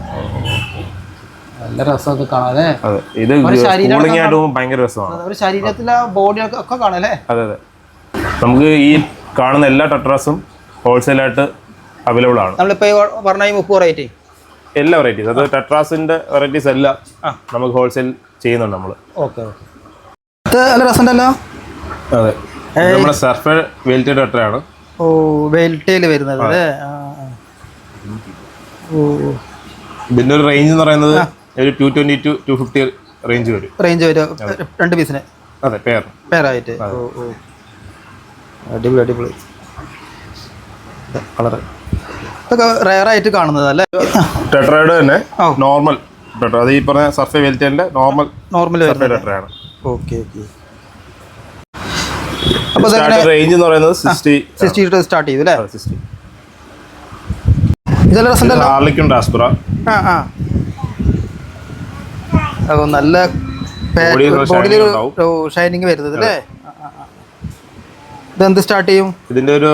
നല്ല രസമൊക്കെ കാണാല്ലേ? അതെ, ഇത് കൂളിംഗ് ആയിട്ട് ഭയങ്കര രസമാണ്. ഒരു ശരീരത്തിലെ ബോഡി ഒക്കെ കാണാല്ലേ? അതെ അതെ. നമുക്ക് ഈ കാണുന്ന എല്ലാ ടെട്രാസും ഹോൾസെയിലായിട്ട് അവൈലബിൾ ആണ്. നമ്മളിപ്പോ പറഞ്ഞ 30 വെറൈറ്റി, എല്ലാ വെറൈറ്റീസ്, അത് ടെട്രാസിന്റെ വെറൈറ്റീസ് എല്ലാം നമുക്ക് ഹോൾസെയിൽ ചെയ്യുന്നുണ്ട് നമ്മൾ. Okay okay. നല്ല രസമുണ്ടല്ലോ. അതെ, നമ്മുടെ സർഫർ വെൽറ്റഡ് ടെട്രയാണ്. ഓ വെൽറ്റയിൽ വരുന്നത് അല്ലേ? ഓ ഇതിന്റെ ഒരു റേഞ്ച് എന്ന് പറയുന്നത് ഒരു 220 to 250 റേഞ്ച് വരും. രണ്ട് പീസിന്? അതെ, പെയറായിട്ട്. ഓ ഓ അടിപൊളി അടിപൊളി കളർ. ഇതൊക്കെ റെയർ ആയിട്ട് കാണുന്നത് അല്ലേ? ടെട്രയുടെ തന്നെ നോർമൽ ടെട്ര, അത് ഈ പറഞ്ഞ സർഫേ വെൽറ്റലിന്റെ നോർമൽ ടെട്രയാണ്. Okay okay. അപ്പോൾ റേഞ്ച് എന്ന് പറയുന്നത് 60 സ്റ്റാർട്ട് ചെയ്തു അല്ലേ? 60. ഇതെല്ലാം രസമുണ്ടല്ലോ. ഹാർലിക്കും ടാസ്പറ. അപ്പോൾ നല്ല ഷൈനിങ് വരുന്നത് അല്ലേ? ഇതെന്ത് സ്റ്റാർട്ട് ചെയ്യും? ഇതിന്റെ ഒരു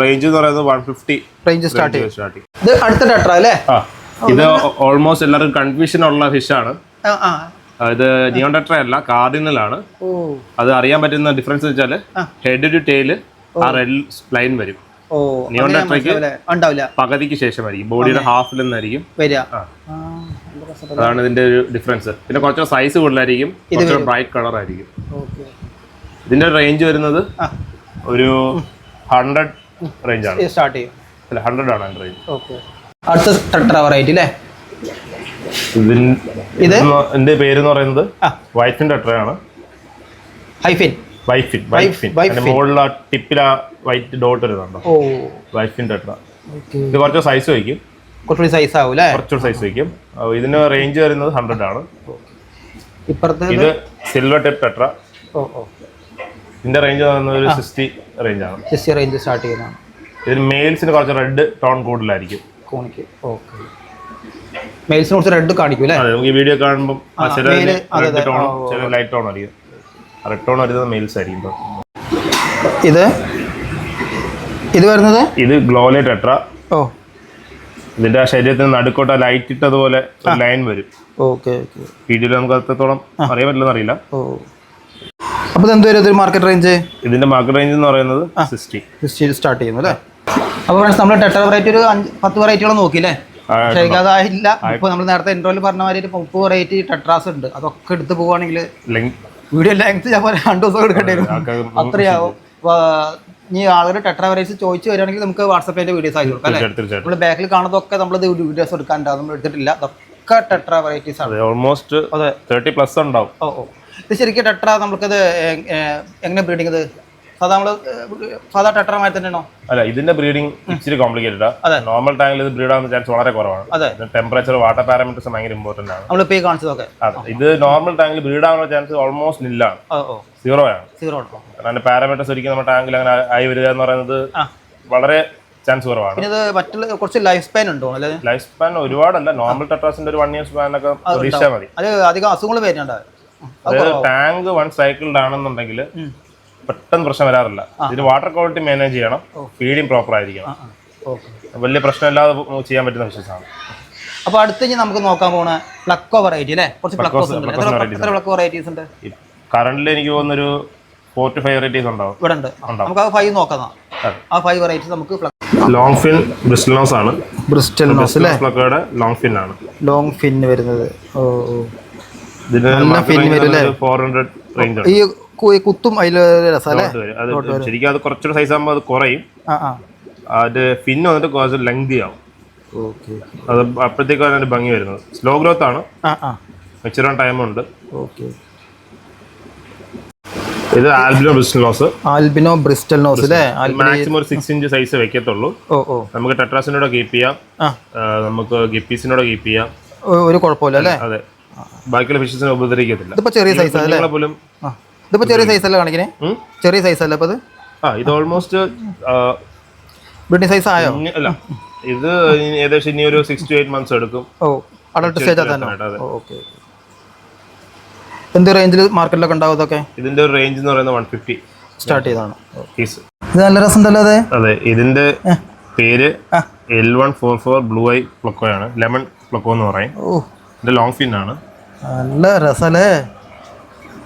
റേഞ്ച് എന്ന് പറയുന്നത് 150 റേഞ്ച് സ്റ്റാർട്ട് ചെയ്യും. ഇത് അടുത്ത ടെട്ര അല്ലേ? ഇത് ഓൾമോസ്റ്റ് എല്ലാവർക്കും കൺഫ്യൂഷൻ ഉള്ള ഫിഷാണ്. ഇത് നിയോൺ ടെട്ര അല്ല, കാർഡിനൽ ആണ്. അത് അറിയാൻ പറ്റുന്ന ഡിഫറൻസ് വെച്ചാൽ ഹെഡ് ടു ടെയിൽ ആ റെഡ് ലൈൻ വരും. നിയോൺ ടെട്രയ്ക്ക് പകുതിക്ക് ശേഷമായിരിക്കും, ബോഡിയുടെ ഹാഫിൽ നിന്നായിരിക്കും വരിക. അതാണ് ഇതിന്റെ ഒരു ഡിഫറൻസ്. പിന്നെ കുറച്ചുകൂടെ സൈസ് കൂടുതലായിരിക്കും, കുറച്ചുകൂടെ ബ്രൈറ്റ് കളർ ആയിരിക്കും. ഇതിന്റെ റേഞ്ച് വരുന്നത് ഒരു 100 റേഞ്ചാണ്. സ്റ്റാർട്ട് ചെയ്യും. അല്ല, 100 ആണ് അതിന്റെ റേഞ്ച്. അടുത്ത ടെട്ര വെറൈറ്റി അല്ലേ? ഇതിന്റെ പേര് എന്ന് പറയുന്നത് വൈഫിൻ ടെട്രയാണ്. വൈഫിൻ മുകളിൽ ടിപ്പിൽ ആ വൈറ്റ് ഡോട്ട് വരുന്നുണ്ടോ? വൈഫിൻ ടെട്ര. ഇത് കുറച്ച് സൈസ് വയ്ക്കും, കുറച്ചുകൂടി സൈസ് ആവും അല്ലേ? കുറച്ചുകൂടി സൈസ് വയ്ക്കും. ഇതിന് റേഞ്ച് വരുന്നത് 100 ആണ്. ഇത് സിൽവർ ടിപ്പ് ടെട്ര. ഇതിന്റെ റേഞ്ച് വരുന്നത് ഒരു 60 റേഞ്ചാണ്. 60 റേഞ്ച് സ്റ്റാർട്ട് ചെയ്യുന്നതാണ്. ഇതിന് മെയിൽസിന് കുറച്ച് റെഡ് ടോൺ കൂടുതലായിരിക്കും. മെയിൽസിന് കുറച്ച് റെഡ് കാണിക്കും അല്ലേ? അതെ, നമുക്ക് ഈ വീഡിയോ കാണുമ്പോൾ ചില റെഡ് ടോണും ചില ലൈറ്റ് ടോൺ ആയിരിക്കും. റെഡ് ടോൺ വരുന്നത് മെയിൽസ് ആയിരിക്കും. ഇത് വരുന്നത് ഇത് ഗ്ലോലെ ടെട്ര. ഇതിന്റെ ശരീരത്തിന് നടുക്കോട്ട ലൈറ്റ് ഇട്ടതുപോലെ ലൈൻ വരും. വീഡിയോയിൽ നമുക്ക് അത്രത്തോളം അറിയാൻ പറ്റില്ലെന്ന് അറിയില്ല. അപ്പോൾ മാർക്കറ്റ് റേഞ്ച്? ഇതിന്റെ മാർക്കറ്റ് റേഞ്ച് എന്ന് പറയുന്നത് 60 സ്റ്റാർട്ട് ചെയ്യുന്നു അല്ലേ? അപ്പോൾ നമ്മൾ ടെട്ര വെറൈറ്റി ഒരു 10 വെറൈറ്റികളും നോക്കിയില്ലേ? പക്ഷേ അതായില്ല. ഇപ്പോൾ നമ്മൾ നേരത്തെ ഇൻട്രോയിൽ പറഞ്ഞ മാതിരി 30 വെറൈറ്റി ടെട്രാസ് ഉണ്ട്. അതൊക്കെ എടുത്ത് പോവുകയാണെങ്കിൽ വീഡിയോ ലെങ്ത് ചിലപ്പോൾ 2 ദിവസം എടുക്കേണ്ടി വരും, അത്രയാവും. ഇനി ആളുകൾ ടെട്ര വെറൈറ്റീസ് ചോദിച്ചു വരികയാണെങ്കിൽ നമുക്ക് വാട്സാപ്പിൽ അതിൻ്റെ വീഡിയോസ് ആയി കൊടുക്കാം അല്ലേ? നമ്മൾ ബാക്കിൽ കാണുന്നതൊക്കെ നമ്മളിത് വീഡിയോസ് എടുക്കാനുണ്ടാവും, നമ്മൾ എടുത്തിട്ടില്ല. അതൊക്കെ ടെട്ര വെറൈറ്റീസ് ആണ്. ഓൾമോസ്റ്റ് 30+ ഉണ്ടാവും. ഇത് ശരിക്കും ടെട്ര നമുക്കത് എങ്ങനെ ബ്രീഡിങ്? ഇത് സാധാ ടെട്രമായി തന്നെയാണോ? അല്ല, ഇതിന്റെ ബ്രീഡിംഗ് ഇച്ചിരി കോംപ്ലിക്കേറ്റഡ്. നോർമൽ ടാങ്കിൽ ഇത് ബ്രീഡ് ആവുന്ന ചാൻസ് വളരെ കുറവാണ്. ടെമ്പറേച്ചർ, വാട്ടർ പാരാമീറ്റേഴ്സ് ഭയങ്കര ഇമ്പോർട്ടന്റ് ആണ്. നമ്മളിപ്പോ ഈ കാണിച്ചതൊക്കെ ഇത് നോർമൽ ടാങ്കിൽ ബ്രീഡ് ആവുന്ന ചാൻസ് ഓൾമോസ്റ്റ് നില്ലാണ്, 0 ആണ്. കാരണം പാരാമീറ്റേഴ്സ് ഒരിക്കലും നമ്മുടെ ടാങ്കിൽ അങ്ങനെ ആയി വരിക എന്ന് പറയുന്നത് വളരെ ചാൻസ് കുറവാണ്. ഇത് മറ്റുള്ള കുറച്ച് ലൈഫ് സ്പാൻ ഉണ്ടോ? ലൈഫ് സ്പാൻ ഒരുപാടല്ല. നോർമൽ ടെട്രാസിന്റെ ഒരു 1 year സ്പാൻ ഒക്കെ പ്രതീക്ഷിച്ചാൽ മതി. അത് അധികം അസുഖങ്ങൾ വരുന്നുണ്ട്. അതായത് ടാങ്ക് 1 cycled ആണെന്നുണ്ടെങ്കിൽ പെട്ടെന്ന് പ്രശ്നം വരാറില്ല. ഇതിന് വാട്ടർ ക്വാളിറ്റി മാനേജ് ചെയ്യണം, ഫീഡിങ് പ്രോപ്പർ ആയിരിക്കണം. വലിയ പ്രശ്നമില്ലാതെ ചെയ്യാൻ പറ്റുന്ന ഫിഷസാണ്. അപ്പോൾ അടുത്ത് നമുക്ക് നോക്കാൻ പോണ പ്ലക്കോ വെറൈറ്റി അല്ലേ? കുറച്ച് പ്ലക്കോസ് ഉണ്ട്. എത്ര പ്ലക്കോ വെറൈറ്റീസ് ഉണ്ട്? കറന്റിൽ എനിക്ക് തോന്നുന്നൊരു 4 to 5 വെറൈറ്റീസ് ഉണ്ടാവും. ഇവിടെ ഉണ്ട്. നമുക്ക് ആ 5 നോക്കാം. ആ 5 വെറൈറ്റീസ് നമുക്ക് ലോങ് ഫിൻ ബ്രിസ്റ്റൽ നോസ് ആണ്. ബ്രിസ്റ്റൽ നോസ് അല്ലേ? പ്ലക്കോയുടെ ലോങ് ഫിൻ ആണ്. ലോങ് ഫിൻ വരുന്നത്. ഇതിന് 400 റേഞ്ച് ആണ്. ഈ കുത്തും അതിൽ രസമല്ലേ? ശരിക്കും അത് കുറച്ചുകൂടെ സൈസ് ആകുമ്പോൾ അത് കുറയും. അത് ഫിൻ വന്നിട്ട് കുറച്ച് ലെങ്തി ആവും. അത് അപ്പോഴത്തേക്കാണ് അതിന്റെ ഭംഗി വരുന്നത്. സ്ലോ ഗ്രോത്ത് ആണ്, മെച്ചുറാൻ ടൈം ഉണ്ട്. ഇത് albino bristle nose. Albino bristle nose അല്ലേ? മാക്സിമം ഒരു 6 inch സൈസ് വെക്കത്തുള്ളൂ. നമുക്ക് ടെട്രാസിനോട് കീപ്പ് ചെയ്യാം, നമുക്ക് ഗപ്പീസിനോട് കീപ്പ് ചെയ്യാം, ഒരു കുഴപ്പമില്ല അല്ലേ? അതെ, ബാക്കിയുള്ള ഫിഷസിനെ ഉപദ്രവിക്കത്തില്ല. ഇതിപ്പോ ചെറിയ സൈസ് അല്ലേ? ഇതിപ്പോ ചെറിയ സൈസ് അല്ലേ കാണിക്കണേ? ചെറിയ സൈസ് അല്ലേ ഇപ്പൊ? ഇത് ഓൾമോസ്റ്റ് ബ്രീഡിംഗ് സൈസ് ആയോ? അല്ല, ഇത് ഏകദേശം ഇനി ഒരു 6 to 8 months എടുക്കും. അഡൾട്ട് സ്റ്റേജ് തന്നെ. ഓക്കെ. എന്ത് റേഞ്ചിൽ മാർക്കറ്റിലൊക്കെ ഉണ്ടാവും ഇതൊക്കെ? ഇതിന്റെ ഒരു റേഞ്ച് എന്ന് പറയുന്നത് 150 സ്റ്റാർട്ട് ചെയ്താണ്. പീസ്. ഇത് നല്ല രസമുണ്ടല്ലോ. അതെ, ഇതിന്റെ പേര് L144 ബ്ലൂ ഐ പ്ലക്കോയാണ്. ലെമൺ പ്ലക്കോ എന്ന് പറയും. ഇതിന്റെ ലോങ് ഫിൻ ആണ്. നല്ല രസല്ലേ?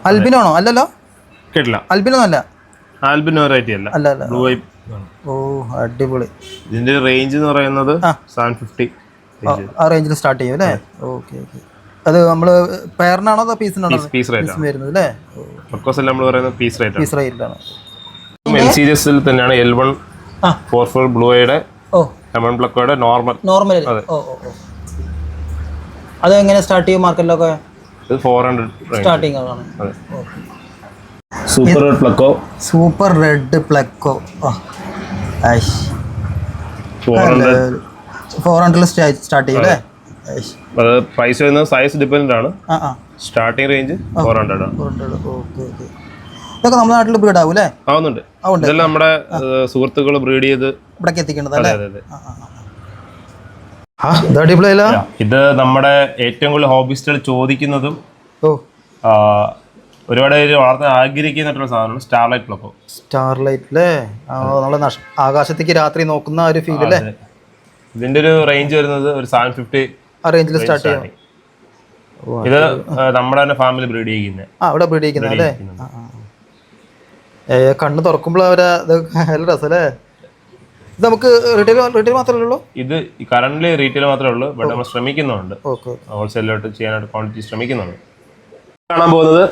അൽബിനോ ആണോ? അല്ലല്ലോ, കേട്ടില്ല. അൽബിനോ അല്ല. ആൽബിനോ വെറൈറ്റി അല്ല, ബ്ലൂ ഐ. അടിപൊളി. ഇതിന്റെ റേഞ്ച് എന്ന് പറയുന്നത് 750 ആ റേഞ്ചിൽ സ്റ്റാർട്ട് ചെയ്യും അല്ലേ? Okay okay. അത് നമ്മള് പെയറിനാണോ അതോ പീസിനാണോ പീസ് റേറ്റ് വരുന്നത് അല്ലേ? നമ്മൾ പറയുന്നത് പീസ് റേറ്റ് പീസ് റേറ്റിലാണ്. എൽ സീരീസിൽ തന്നെയാണ് L1 44 ബ്ലൂയുടെ M1 പ്ലക്കോയുടെ നോർമൽ. അത് എങ്ങനെ സ്റ്റാർട്ട് ചെയ്യും മാർക്കറ്റിലൊക്കെ? 400 സ്റ്റാർട്ടിംഗ് ആണ്. Super red pleco. Super red pleco 400 start ചെയ്യും അല്ലേ? അത് പ്രൈസ് വരുന്നത് സൈസ് ഡിപ്പെൻഡ് ആണ്. സ്റ്റാർട്ടിംഗ് റേഞ്ച് 400 ആണ്. ഇതൊക്കെ നമ്മുടെ നാട്ടിൽ ബ്രീഡ് ആവും അല്ലേ? ആവുന്നുണ്ട്. ഇതെല്ലാം നമ്മുടെ സുഹൃത്തുക്കൾ ബ്രീഡ് ചെയ്ത് ഇവിടേക്ക് എത്തിക്കേണ്ടതല്ലേ? ഇത് നമ്മുടെ ഏറ്റവും കൂടുതൽ ഹോബിസ്റ്റുകൾ ചോദിക്കുന്നതും ഒരുപാട് പേര് വളർത്താൻ ആഗ്രഹിക്കുന്നിട്ടുള്ള സാധനമാണ് സ്റ്റാർലൈറ്റ് പ്ലക്കോ. സ്റ്റാർലൈറ്റ് അല്ലേ? നമ്മളെ ആകാശത്തേക്ക് രാത്രി നോക്കുന്ന ഒരു ഫീൽ അല്ലേ? ഇതിന്റെ ഒരു റേഞ്ച് വരുന്നത് ഒരു 750 ആ റേഞ്ചിൽ സ്റ്റാർട്ട് ചെയ്യാം. ഇത് നമ്മുടെ തന്നെ ഫാമിലി ബ്രീഡ് ചെയ്യുന്നത്. അവിടെ ബ്രീഡ് ചെയ്യുന്നത് അല്ലേ? കണ്ണ് തുറക്കുമ്പോൾ അവരെ നല്ല രസമല്ലേ? ഇത് നമുക്ക് റീറ്റെയിൽ മാത്രമേ ഉള്ളൂ? ഇത് കറന്റ് റീറ്റെയിൽ മാത്രമേ ഉള്ളൂ. ബട്ട് നമ്മൾ ശ്രമിക്കുന്നുണ്ട്, ഹോൾസെയിലോട്ട് ചെയ്യാനായിട്ട് ക്വാണ്ടിറ്റി ശ്രമിക്കുന്നുണ്ട്. കാണാൻ പോകുന്നത്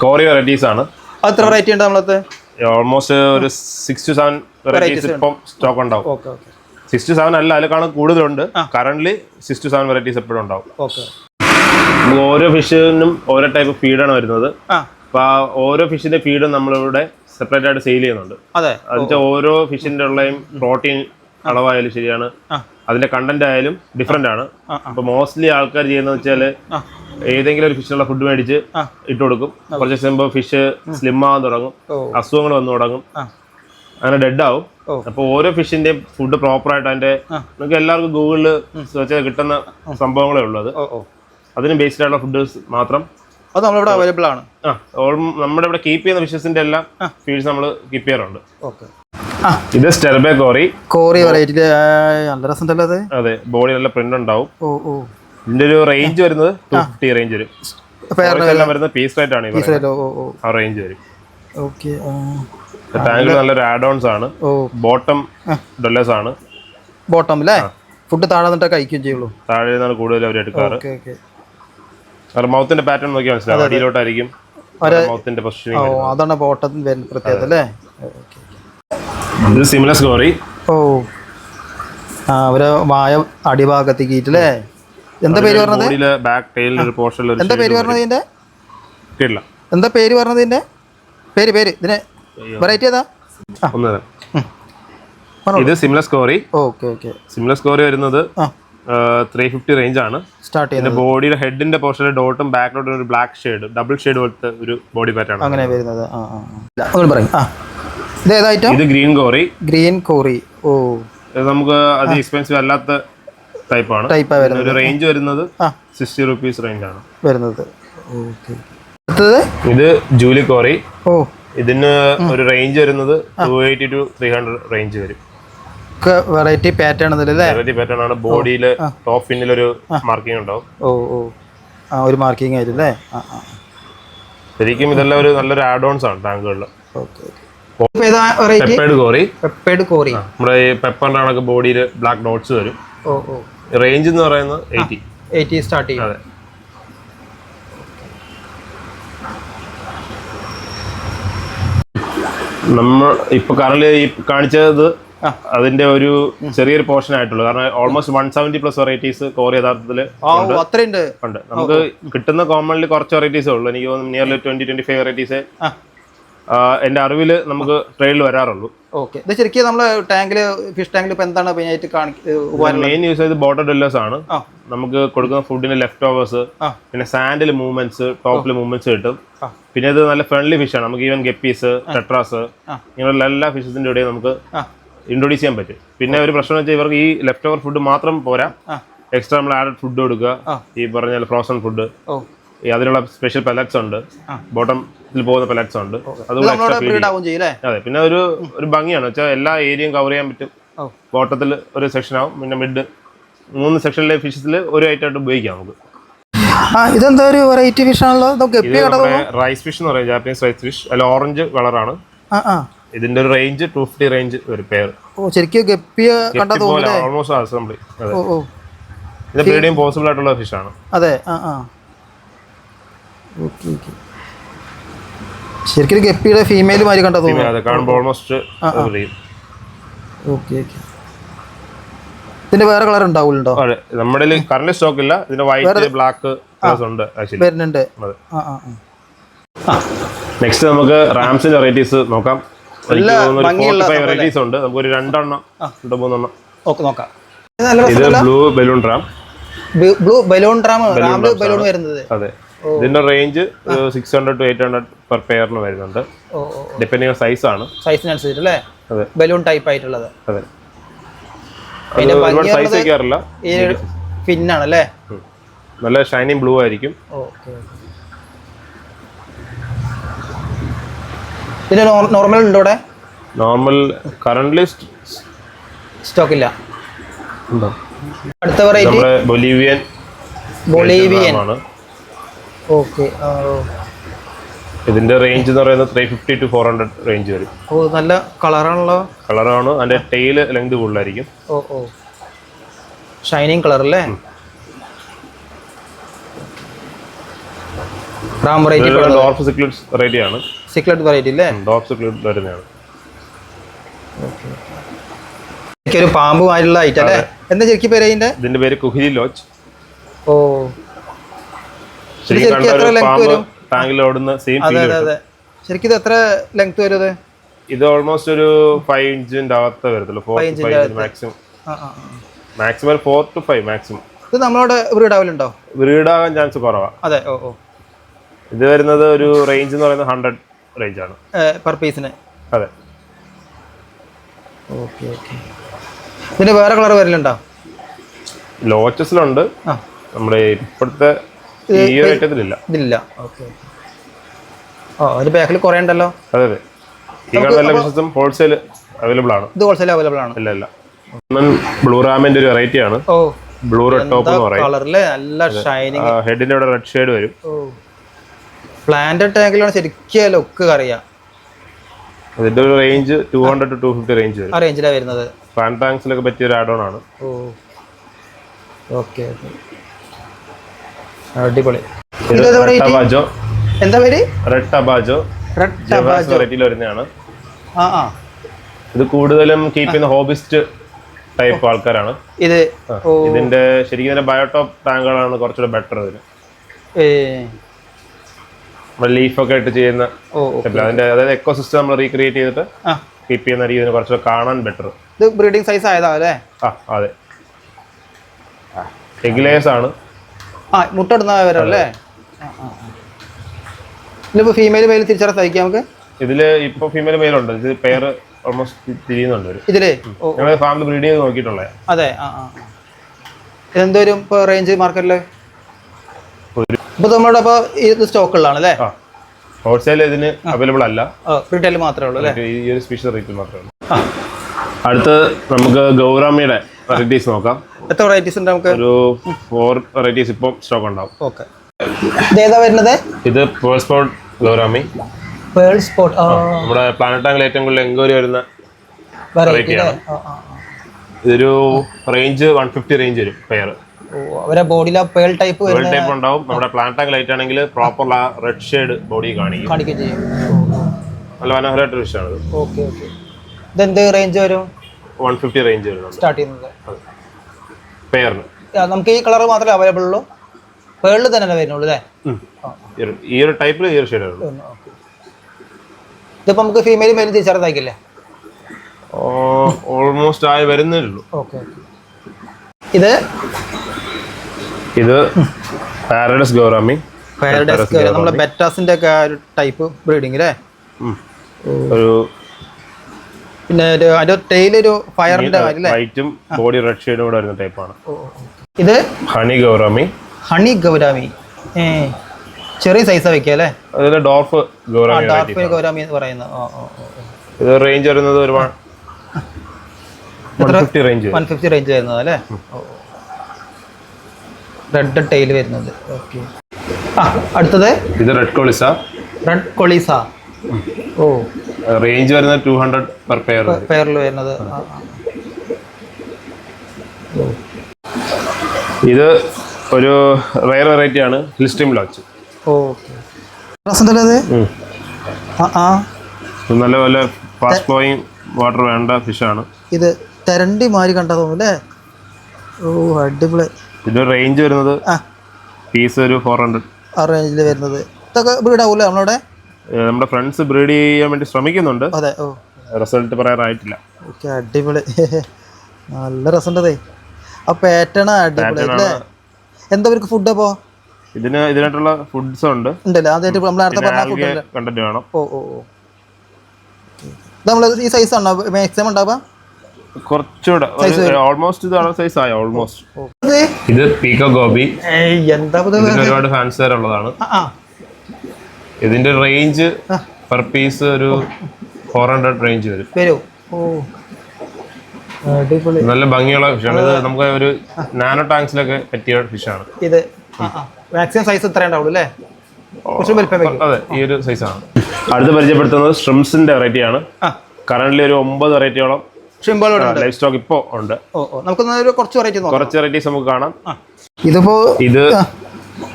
കോറി വെറൈറ്റീസ് ആണ്. എത്ര വെറൈറ്റി ഉണ്ട് നമ്മളത്? ഓൾമോസ്റ്റ് ഒരു 6 to 7 വെറൈറ്റീസ് ഇപ്പം സ്റ്റോക്ക് ഉണ്ടാവും. 6 to 7 അല്ല, അതിൽ കൂടുതലുണ്ട്. കറന്റ് 6 to 7 വെറൈറ്റീസ് എപ്പോഴും ഉണ്ടാവും. ഓരോ ഫിഷിനും ഓരോ ടൈപ്പ് ഫീഡാണ് വരുന്നത്. അപ്പൊ ആ ഓരോ ഫിഷിന്റെ ഫീഡും നമ്മളിവിടെ സെപ്പറേറ്റ് ആയിട്ട് സെയിൽ ചെയ്യുന്നുണ്ട്. അതിന്റെ ഓരോ ഫിഷിന്റെ ഉള്ളയും പ്രോട്ടീൻ അളവായാലും ശരിയാണ്, അതിന്റെ കണ്ടന്റ് ആയാലും ഡിഫറെന്റ് ആണ്. അപ്പൊ മോസ്റ്റ്ലി ആൾക്കാർ ചെയ്യുന്നത് വെച്ചാല് ഏതെങ്കിലും ഒരു ഫിഷിനുള്ള ഫുഡ് മേടിച്ച് ഇട്ട് കൊടുക്കും. കുറച്ച് കഴിയുമ്പോൾ ഫിഷ് സ്ലിം ആവാൻ തുടങ്ങും, അസുഖങ്ങൾ വന്നു തുടങ്ങും, അങ്ങനെ ഡെഡ് ആവും. അപ്പൊ ഓരോ ഫിഷിന്റെയും ഫുഡ് പ്രോപ്പർ ആയിട്ട് അതിന്റെ നമുക്ക് എല്ലാവർക്കും ഗൂഗിളിൽ സെർച്ച് ചെയ്ത് കിട്ടുന്ന സംഭവങ്ങളേ ഉള്ളൂ. അത് അതിന് ബേസ്ഡ് ആയിട്ടുള്ള ഫുഡ് മാത്രം അത് നമ്മളിവിടെ അവൈലബിൾ ആണ്. നമ്മുടെ ഇവിടെ കീപ്പ് ചെയ്യുന്ന ഫിഷസിന്റെ എല്ലാം ഫീഡ്സ് നമ്മൾ കീപ്പ് ചെയ്യാറുണ്ട്. ഇത് സ്റ്റെർബേ കോറി വെറൈറ്റി നല്ല രസമുണ്ടല്ലോ അത്. അതെ, ബോഡി നല്ല പ്രിന്റ് ഉണ്ടാവും. ഇതിന്റെ ഒരു റേഞ്ച് വരുന്നത് 250 റേഞ്ച് വരും. വരുന്നത് പീസ് റേറ്റ് ആണ് ആ റേഞ്ച് വരും. ടാങ്കിൽ നല്ലൊരു ആഡ് ഓൺസ് ആണ്. ബോട്ടം ഡൊല്ലേഴ്സ് ആണ്. ബോട്ടം അല്ലേ? ഫുഡ് താഴെ നിന്നിട്ട് കഴിക്കുകയും ചെയ്യുള്ളൂ. താഴെ നിന്നാണ് കൂടുതൽ അവർ എടുക്കാറ്. മൗത്തിന്റെ പാറ്റേൺ നോക്കിയാൽ മനസ്സിലാവും, അടിയിലോട്ടായിരിക്കും മൗത്തിന്റെ പൊസിഷനിങ്. അതാണ് ബോട്ടത്തിന്റെ പ്രത്യേകത അല്ലേ? ഇത് സിംലെസ് കോറി. അവരെ വായ അടിഭാഗത്തേക്ക് അല്ലേ? എന്താ പേര് പറഞ്ഞത്? ബാക്ക് ടൈലിൽ ഒരു പോർഷൻ. എന്താ പേര് പറഞ്ഞത് ഇതിന്റെ? കേട്ടില്ല. എന്താ പേര് പറഞ്ഞത് ഇതിന്റെ? പേര് ഇതിനെ വെറൈറ്റി ഏതാ? ഇത് സിംലെസ് കോറി. സിംലെസ് കോറി വരുന്നത് 350 റേഞ്ച് ആണ് സ്റ്റാർട്ട് ചെയ്യുന്നത്. ബോഡിയുടെ ഹെഡിന്റെ പോർഷനിൽ ഡോട്ടും ബാക്കിലോട്ടും ഒരു ബ്ലാക്ക് ഷെയ്ഡ്, ഡബിൾ ഷെയ്ഡ് പോലത്തെ ഒരു ബോഡി പാറ്റേൺ ആണ് അങ്ങനെ വരുന്നത്. ഇത് ഗ്രീൻ കോറി. ഇത് നമുക്ക് അത് എക്സ്പെൻസീവ് അല്ലാത്ത ടൈപ്പാണ്. ഒരു റേഞ്ച് വരുന്നത് 60 rupees റേഞ്ച് ആണ് വരുന്നത്. ഇത് ജൂലി കോറി. ഇതിന് ഒരു റേഞ്ച് വരുന്നത് 280 to 300 റേഞ്ച് വരും. വെറൈറ്റി പാറ്റേൺ ആണ്. ബോഡിയില് ടോപ്പ് ഫിന്നിൽ ഒരു മാർക്കിംഗ് ഉണ്ടാവും. ഒരു മാർക്കിംഗ് ആയിരുന്നു അല്ലേ? ശരിക്കും ഇതെല്ലാം ഒരു നല്ലൊരു ആഡ് ഓൺസ് ആണ് ടാങ്കുകളിൽ. പെപ്പേർഡ് കോറി നമ്മുടെ ഈ പെപ്പറിന്റെ കണക്ക് ബോഡിയിൽ ബ്ലാക്ക് ഡോട്ട്സ് വരും. റേഞ്ച് എന്ന് പറയുന്നത് 80 സ്റ്റാർട്ട് ചെയ്യും. അതെ. നമ്മൾ ഇപ്പൊ കറന്റ് ഈ കാണിച്ചത് അതിന്റെ ഒരു ചെറിയൊരു പോർഷൻ ആയിട്ടുള്ളൂ. കാരണം ഓൾമോസ്റ്റ് 170+ വെറൈറ്റീസ് കോറി യഥാർത്ഥത്തിൽ ഉണ്ട്. നമുക്ക് കിട്ടുന്ന കോമൺലി കുറച്ച് വെറൈറ്റീസേ ഉള്ളൂ. എനിക്ക് തോന്നുന്നു നിയർലി 20-25 വെറൈറ്റീസ് എന്റെ അറിവിൽ നമുക്ക് ട്രെയിനിൽ വരാറുള്ളൂ. ശരിക്കും നമ്മള് ഫിഷ് ടാങ്കിൽ എന്താണ് മെയിൻ യൂസ് ചെയ്ത് ബോട്ടർ ഡെല്ലേഴ്സ് ആണ്. നമുക്ക് കൊടുക്കുന്ന ഫുഡിന്റെ ലെഫ്റ്റ് ഓവേഴ്സ്, പിന്നെ സാൻഡിൽ മൂവ്മെന്റ്സ്, ടോപ്പിൽ മൂവ്മെന്റ്സ് കിട്ടും. പിന്നെ ഇത് നല്ല ഫ്രണ്ട്ലി ഫിഷാണ്. നമുക്ക് ഈവൻ ഗപ്പീസ്, ടെട്രാസ് ഇങ്ങനെയുള്ള എല്ലാ ഫിഷസിന്റെ ഇടയിൽ നമുക്ക് ഇൻട്രൊഡ്യൂസ് ചെയ്യാൻ പറ്റും. പിന്നെ ഒരു പ്രശ്നം വെച്ചാൽ ഇവർക്ക് ഈ ലെഫ്റ്റ് ഓവർ ഫുഡ് മാത്രം പോരാ, എക്സ്ട്രാ നമ്മൾ ആഡഡ് ഫുഡ് കൊടുക്കുക. ഈ പറഞ്ഞ ഫ്രോസൺ ഫുഡ്, അതിനുള്ള സ്പെഷ്യൽ പെലറ്റ്സ് ഉണ്ട്, ബോട്ടത്തിൽ പോകുന്ന പെലറ്റ്സ് ഉണ്ട്. അതെ. പിന്നെ ഒരു ഭംഗിയാണ് വെച്ചാൽ എല്ലാ ഏരിയയും കവർ ചെയ്യാൻ പറ്റും. ബോട്ടത്തിൽ ഒരു സെക്ഷൻ ആവും, പിന്നെ മിഡ് 3 സെക്ഷനിലെ ഫിഷസിൽ ഒരു ഐറ്റം ആയിട്ട് ഉപയോഗിക്കാം നമുക്ക്. ഇതെന്താ ഒരു വെറൈറ്റി ഫിഷ് ആണല്ലോ? റൈസ് ഫിഷ് എന്ന് പറയും, ജാപ്പനീസ് റൈസ് ഫിഷ്. അല്ല, ഓറഞ്ച് കളറാണ്. ഇതിന്റെ ഒരു റേഞ്ച് 250 റേഞ്ച് ഒരു പെയർ. Almost assembly. ഇത് ബ്രീഡിംഗ് പോസിബിൾ ആയിട്ടുള്ള ഫിഷ് ആണ്. അതെ. ശരിക്കും ഗപ്പിയുടെ ഫീമെയിൽ മാതിരി കണ്ടാ തോന്നുന്നു. അതെ, കാണുമ്പോൾ ഓൾമോസ്റ്റ്. ഓക്കെ. ഇതിന്റെ വേറെ കളർ ഉണ്ടാവുമല്ലോ? അതെ, നമ്മുടെ കറന്റ് സ്റ്റോക്ക് ഇല്ല. ഇതിന്റെ വൈറ്റ് ബ്ലാക്ക് ഉണ്ട് വരുന്നുണ്ട്. നെക്സ്റ്റ് നമുക്ക് റാംസിന്റെ വെറൈറ്റീസ് നോക്കാം. വെറൈറ്റീസ് ഉണ്ട്. നമുക്കൊരു 2 3 എണ്ണം നോക്കാം. ഇത് blue balloon Ram. Blue balloon Ram balloon വരുന്നത്. അതെ, ഇതിന്റെ റേഞ്ച് 600 to 800 പെർ പെയറിന് വരുന്നുണ്ട്. ഡിപ്പെൻഡിങ് ഓൺ സൈസ് ആണ്. സൈസിനനുസരിച്ച് അല്ലേ? അതെ, ബലൂൺ ടൈപ്പ് ആയിട്ടുള്ളത്. അതെ, ഒരുപാട് സൈസ് ഒക്കെയാറില്ല. പിന്നാണല്ലേ? നല്ല ഷൈനിങ് ബ്ലൂ ആയിരിക്കും. ഇതിന് നോർമൽ ഉണ്ടോ ഇവിടെ? നോർമൽ കറന്റ്ലി സ്റ്റോക്ക് ഇല്ല. അടുത്ത വെറൈറ്റി ബൊളീവിയൻ ആണ്. ഓക്കെ. ഇതിന്റെ റേഞ്ച് എന്ന് പറയുന്നത് 350 to 400 റേഞ്ച് വരും. നല്ല കളറാണല്ലോ. കളറാണ്. അതിന്റെ ടെയിൽ ലെങ്ത് കൂടുതലായിരിക്കും. ഷൈനിങ് കളർ അല്ലേ? ഡോർഫ് സിക്ലെറ്റ് വെറൈറ്റി ആണ്. സിക്ലെറ്റ് വെറൈറ്റി അല്ലേ? ഡോർഫ് സിക്ലെറ്റ് വരുന്നതാണ്. ഒരു പാമ്പുമായിട്ടുള്ള ഐറ്റം അല്ലേ? എന്താ ശരിക്കും പേര് ഇതിന്റെ പേര് കുഹിലി ലോച്ച്. ശരിക്കും ഇത് എത്ര ലെങ്ത് വരും? ഇത് ഓൾമോസ്റ്റ് ഒരു 5 ഇഞ്ചിന്റെ അകത്ത് വരത്തുള്ളൂ. 4 to 5 മാക്സിമം. 4 to 5 maximum. ഇത് നമ്മളോട് ബ്രീഡാവലുണ്ടോ? ബ്രീഡാകാൻ ചാൻസ് കുറവാണ്. അതെ. ഇത് വരുന്നത് ഒരു റേഞ്ച് എന്ന് പറയുന്നത് 100 റേഞ്ച് ആണ് പെർ പീസിന്. അതെ. ഇതിന് വേറെ കളർ വരലുണ്ടോ? ലോച്ചസിലുണ്ട്. നമ്മുടെ ഇപ്പോഴത്തെ ഈ ഒരു ഐറ്റത്തിലില്ല. ഇതില്ല. ഒരു ബാക്കിൽ കുറേ ഉണ്ടല്ലോ. അതെ, അതെ. ഈ കാണുന്ന പീസസും ഹോൾസെയിൽ അവൈലബിൾ ആണ്. ഇത് ഹോൾസെയിൽ അവൈലബിൾ ആണ്. ഇല്ല. ബ്ലൂ റാമിന്റെ ഒരു വെറൈറ്റി ആണ്. ബ്ലൂ റെഡ് ടോപ്പ് എന്ന് പറയും. നല്ല ഷൈനിങ്. ഹെഡിന്റെ ഇവിടെ റെഡ് ഷെയ്ഡ് വരും. പ്ലാന്റ് ടാങ്കിലാണ് ശരിക്കും ലുക്ക് അറിയാം. ഇതിന്റെ ഒരു റേഞ്ച് 200 to 250 റേഞ്ച് വരും. ആ റേഞ്ചിലാണ് വരുന്നത്. പ്ലാന്റ് ടാങ്ക്സിലൊക്കെ പറ്റിയ ഒരു ആഡ് ഓൺ ആണ്. ഓക്കെ. അടിപൊളി. എന്താ പേര്? റെഡ് ടബാജോ. വെറൈറ്റിയിൽ വരുന്നതാണ്. ഇത് കൂടുതലും കീപ്പ് ചെയ്യുന്ന ഹോബിസ്റ്റ് ടൈപ്പ് ആൾക്കാരാണ്. ഇതിന്റെ ശരിക്കും ഇതിന്റെ ബയോടോപ്പ് ടാങ്കുകളാണ് കുറച്ചുകൂടെ ബെറ്റർ. ഇതിന് ലീഫൊക്കെ ഇട്ട് ചെയ്യുന്ന അതിന്റെ അതായത് എക്കോസിസ്റ്റം നമ്മൾ റീക്രിയേറ്റ് ചെയ്തിട്ട് കീപ്പ് ചെയ്യുന്ന രീതിയിൽ കുറച്ചുകൂടെ കാണാൻ ബെറ്റർ. ഇത് ബ്രീഡിംഗ് സൈസ് ആയതാ അല്ലേ? അതെ. എഗ് ലേയേഴ്സ് ആണ്. മുട്ടടുന്നവരല്ലേ? ഇതിലിപ്പോ ഫീമെയിൽ മെയിൽ തിരിച്ചറിയാൻ സാധിക്കും നമുക്ക്? ഇതില് ഇപ്പൊ ഫീമെയിൽ മെയിൽ ഉണ്ട്. ഇത് പെയർ ഓൾമോസ്റ്റ് തിരിയുന്നുണ്ട് ഇതില്. ഞങ്ങൾ ഫാമിൽ ബ്രീഡ് ചെയ്ത് നോക്കിയിട്ടുള്ളത്. അതെ. ഇതെന്തോരും ഇപ്പൊ റേഞ്ച് മാർക്കറ്റില്? ഇപ്പൊ നമ്മുടെ ഇത് സ്റ്റോക്ക് ഉള്ളതാണ് അല്ലേ? ഹോൾസെയിൽ ഇതിന് അവൈലബിൾ അല്ല. റീറ്റെയിൽ മാത്രമേ ഉള്ളൂ അല്ലേ? ഈ ഒരു സ്പെഷ്യൽ റേറ്റിൽ മാത്രമേ ഉള്ളൂ. അടുത്ത് നമുക്ക് ഗൗറാമിയുടെ വെറൈറ്റീസ് നോക്കാം. എത്ര വെറൈറ്റീസ് ഉണ്ട് നമുക്ക്? ഒരു 4 വെറൈറ്റീസ് ഇപ്പോൾ സ്റ്റോക്ക് ഉണ്ടാവും. ഓക്കെ. ഇതേതാ വരുന്നത്? ഇത് pearl spot gourami. Pearl spot നമ്മുടെ പ്ലാനറ്റ് ടാങ്കിൽ ഏറ്റവും കൂടുതൽ എൻക്വയറി വരുന്ന വെറൈറ്റിയാണ്. ഇതൊരു റേഞ്ച് 150 റേഞ്ച് വരും പെയർ. അവരെ ബോഡിയിലെ പേൾ ടൈപ്പ് ഉണ്ടാവും. നമ്മുടെ പ്ലാനറ്റ് ടാങ്ക് ലൈറ്റ് ആണെങ്കിൽ പ്രോപ്പർ റെഡ് ഷെയ്ഡ് ബോഡി കാണിക്കും ചെയ്യും. നല്ല മനോഹരമായിട്ട് ഫിഷ് ആണ്. ഇതെന്ത് റേഞ്ച് വരും? 150 റേഞ്ച് വരുന്നുണ്ട് സ്റ്റാർട്ട് ചെയ്യുന്നത് പെയറിന്. നമുക്ക് ഈ കളർ മാത്രമേ അവൈലബിൾ ഉള്ളൂ? പേളിൽ തന്നെ വരുന്നുള്ളൂ അല്ലേ? ഈ ഒരു ടൈപ്പിൽ ഈ ഒരു ഷെയ്ഡ് ഉള്ളൂ. ഇതിപ്പോ നമുക്ക് ഫീമെയിൽ മെയിൽ തിരിച്ചറിയാക്കില്ലേ? ഓൾമോസ്റ്റ് ആയി വരുന്നേ ഉള്ളൂ. ഇത് പാരഡൈസ് ഗൗറാമി. നമ്മുടെ ബെറ്റാസിന്റെ ഒക്കെ ഒരു ടൈപ്പ് ബ്രീഡിംഗ് അല്ലേ? ഒരു പിന്നെ അതിന്റെ ടെയിൽ ഒരു ഫയറിന്റെ വൈറ്റും ബോഡി റെഡ് ഷെയ്ഡും കൂടെ വരുന്ന ടൈപ്പാണ്. ഇത് ഹണി ഗൗറാമി. ഹണി ഗൗരാമി ചെറിയ സൈസാ വെക്കുക അല്ലേ? അതിൽ ഡോർഫ് ഗൗറാമി എന്ന് പറയുന്നത്. ഇത് റേഞ്ച് വരുന്നത് ഒരു 150 റേഞ്ച് വരുന്നത് അല്ലേ? റെഡ് ടെയിൽ വരുന്നത്. ഓക്കെ. അടുത്തത് ഇത് റെഡ് കൊളിസ. റേഞ്ച് വരുന്നത് 200 പെർ പെയറിൽ വരുന്നത്. ഇത് ഒരു റയർ വെറൈറ്റി ആണ്, ഹിൽസ്ട്രീം ലോച്ച്. ആ ആ നല്ലപോലെ ഫാസ്റ്റ് ഫ്ലോയിങ് വാട്ടർ വേണ്ട ഫിഷാണ്. ഇത് തെരണ്ടി മാതിരി കണ്ടാ തോന്നുന്നു അല്ലേ? ഓ അടിപൊളി. ഇത് റേഞ്ച് വരുന്നത് പീസ് ഒരു 400 ആ റേഞ്ചിൽ വരുന്നത്. ഇതൊക്കെ ബ്രീഡാവൂല്ലേ നമ്മളവിടെ? നമ്മുടെ ഫ്രണ്ട്സ് ബ്രീഡ് ചെയ്യാൻ വേണ്ടി ശ്രമിക്കുന്നുണ്ട്. അതെ. ഓ റിസൾട്ട് പറയാറായിട്ടില്ല. ഓക്കെ അടിപൊളി. നല്ല രസമുണ്ടതേ. ആ പാറ്റേൺ അടിപൊളി അല്ലേ? എന്താ അവർക്ക് ഫുഡ് അപ്പോൾ? ഇതിനായിട്ടുള്ള ഫുഡ്സ് ഉണ്ട് ഉണ്ടല്ലേ? ആദ്യമായിട്ട് നമ്മൾ നേരത്തെ പറഞ്ഞ ഫുഡ് കണ്ടന്റ് വേണം. ഓ ഓ ഓ നമ്മൾ ഈ സൈസ് ആണോ മാക്സിമം ഉണ്ടാവുക? കുറച്ചുകൂടെ ഓൾമോസ്റ്റ് ഇത് സൈസ് ആയോ ഓൾമോസ്റ്റ്. ഇത് പീക്കോ ഗോബി. എന്താ ഒരുപാട് ഫാൻസ് ഉള്ളതാണ്. ഇതിന്റെ റേഞ്ച് പെർ പീസ് ഒരു 400 റേഞ്ച് വരും. നല്ല ഭംഗിയുള്ള ഫിഷാണ്. ഇത് നമുക്ക് ഒരു നാനോ ടാങ്ക്സിലൊക്കെ പറ്റിയ ഫിഷാണ്. ഇത് മാക്സിമം സൈസ് ഇത്ര ഉണ്ടാവുള്ളൂ അല്ലേ? അതെ, ഈ ഒരു സൈസാണ്. അടുത്ത് പരിചയപ്പെടുത്തുന്നത് ഷ്രിംസിന്റെ വെറൈറ്റി ആണ്. കറന്റ് ഒരു 9 വെറൈറ്റിയോളം ലൈഫ് സ്റ്റോക്ക് ഇപ്പോ ഉണ്ട്. കുറച്ച് വെറൈറ്റീസ് നമുക്ക് കാണാം. ഇത്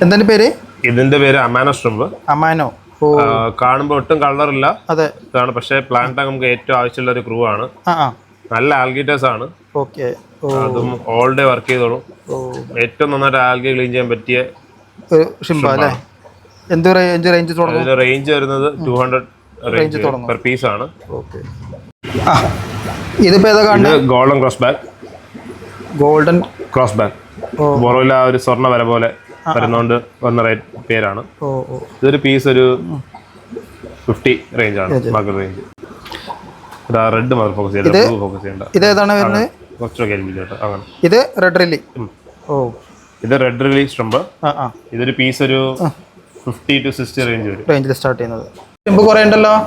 എന്തിന്റെ പേര്? ഇതിന്റെ പേര് അമാനോ ഷ്രിംപ്. അമാനോ കാണുമ്പോൾ ഒട്ടും കളറില്ല. അതെ ഇതാണ്. പക്ഷേ പ്ലാന്റ് നമുക്ക് ഏറ്റവും ആവശ്യമുള്ള ഒരു ക്രൂ ആണ്. നല്ല ആൽഗേറ്റേഴ്സ് ആണ്. അതും ഓൾ ഡേ വർക്ക് ചെയ്തോളും. ഏറ്റവും നന്നായിട്ട് ആൽഗെ ക്ലീൻ ചെയ്യാൻ പറ്റിയ റേഞ്ച് വരുന്നത് 200 റേഞ്ച് പെർ പീസ് ആണ്. ഗോൾഡൻ ക്രോസ് ബാക്ക് ബൊറോല ഒരു സ്വർണ്ണ വര പോലെ വരുന്നോണ്ട് വന്ന പേരാണ്. ഇതൊരു പീസ് ഒരു 50 റേഞ്ച് ആണ്. Market range. റെഡ് മാത്രം ഫോക്കസ് ചെയ്യണ്ട. ഇത് റെഡ് റിലി. ഇത് റെഡ് റിലി ഷ്രിംപ്. ഇതൊരു പീസ് ഒരു 50 to 60 റേഞ്ചിൽ സ്റ്റാർട്ട് ചെയ്യുന്നത്.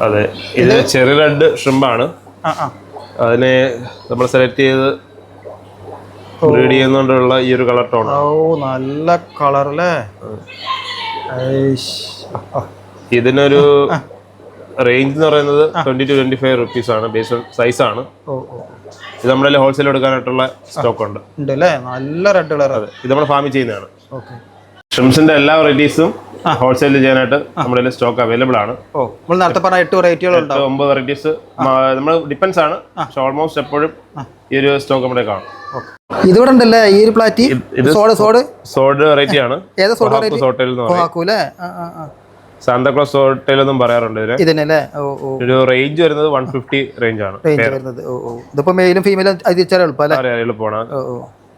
അതെ, ഇത് ചെറി റെഡ് ഷ്രിംപ് ആണ്. അതിനെ നമ്മൾ സെലക്ട് ചെയ്ത് ബ്രീഡ് ചെയ്യുന്നോണ്ടുള്ള ഈ ഒരു കളർ ടോൺ. നല്ല കളർ അല്ലേ? ഇതിനൊരു റേഞ്ച് എന്ന് പറയുന്നത് 20 to 25 റുപ്പീസ് ആണ്. ബേസ് സൈസ് ആണ്. ഇത് നമ്മുടെ ഹോൾസെയിൽ എടുക്കാനായിട്ടുള്ള സ്റ്റോക്ക് ഉണ്ട്. നല്ല റെഡ് കളർ. അതെ, ഇത് നമ്മുടെ ഫാമിൽ ചെയ്യുന്നതാണ്. ഷ്രിംസിന്റെ എല്ലാ വെറൈറ്റീസും ഹോൾസെയിൽ ചെയ്യാനായിട്ട് നമ്മുടെ സ്റ്റോക്ക് അവൈലബിൾ ആണ്. 9 വെറൈറ്റീസ് നമ്മൾ ഡിപ്പെൻസ് ആണ്. പക്ഷെ ഓൾമോസ്റ്റ് എപ്പോഴും ഈ ഒരു സ്റ്റോക്ക് നമ്മുടെ കാണും. ഇതിവിടെ ഉണ്ടല്ലേ ഈ ഒരു പ്ലാറ്റി? സോഡ് വെറൈറ്റി ആണ്. സാന്താക്ലോസ് ഹോട്ടൽ എന്നും പറയാറുണ്ട് ഇതിന്. ഒരു റേഞ്ച് വരുന്നത് 150 റേഞ്ച് ആണ്. എളുപ്പമാണ്.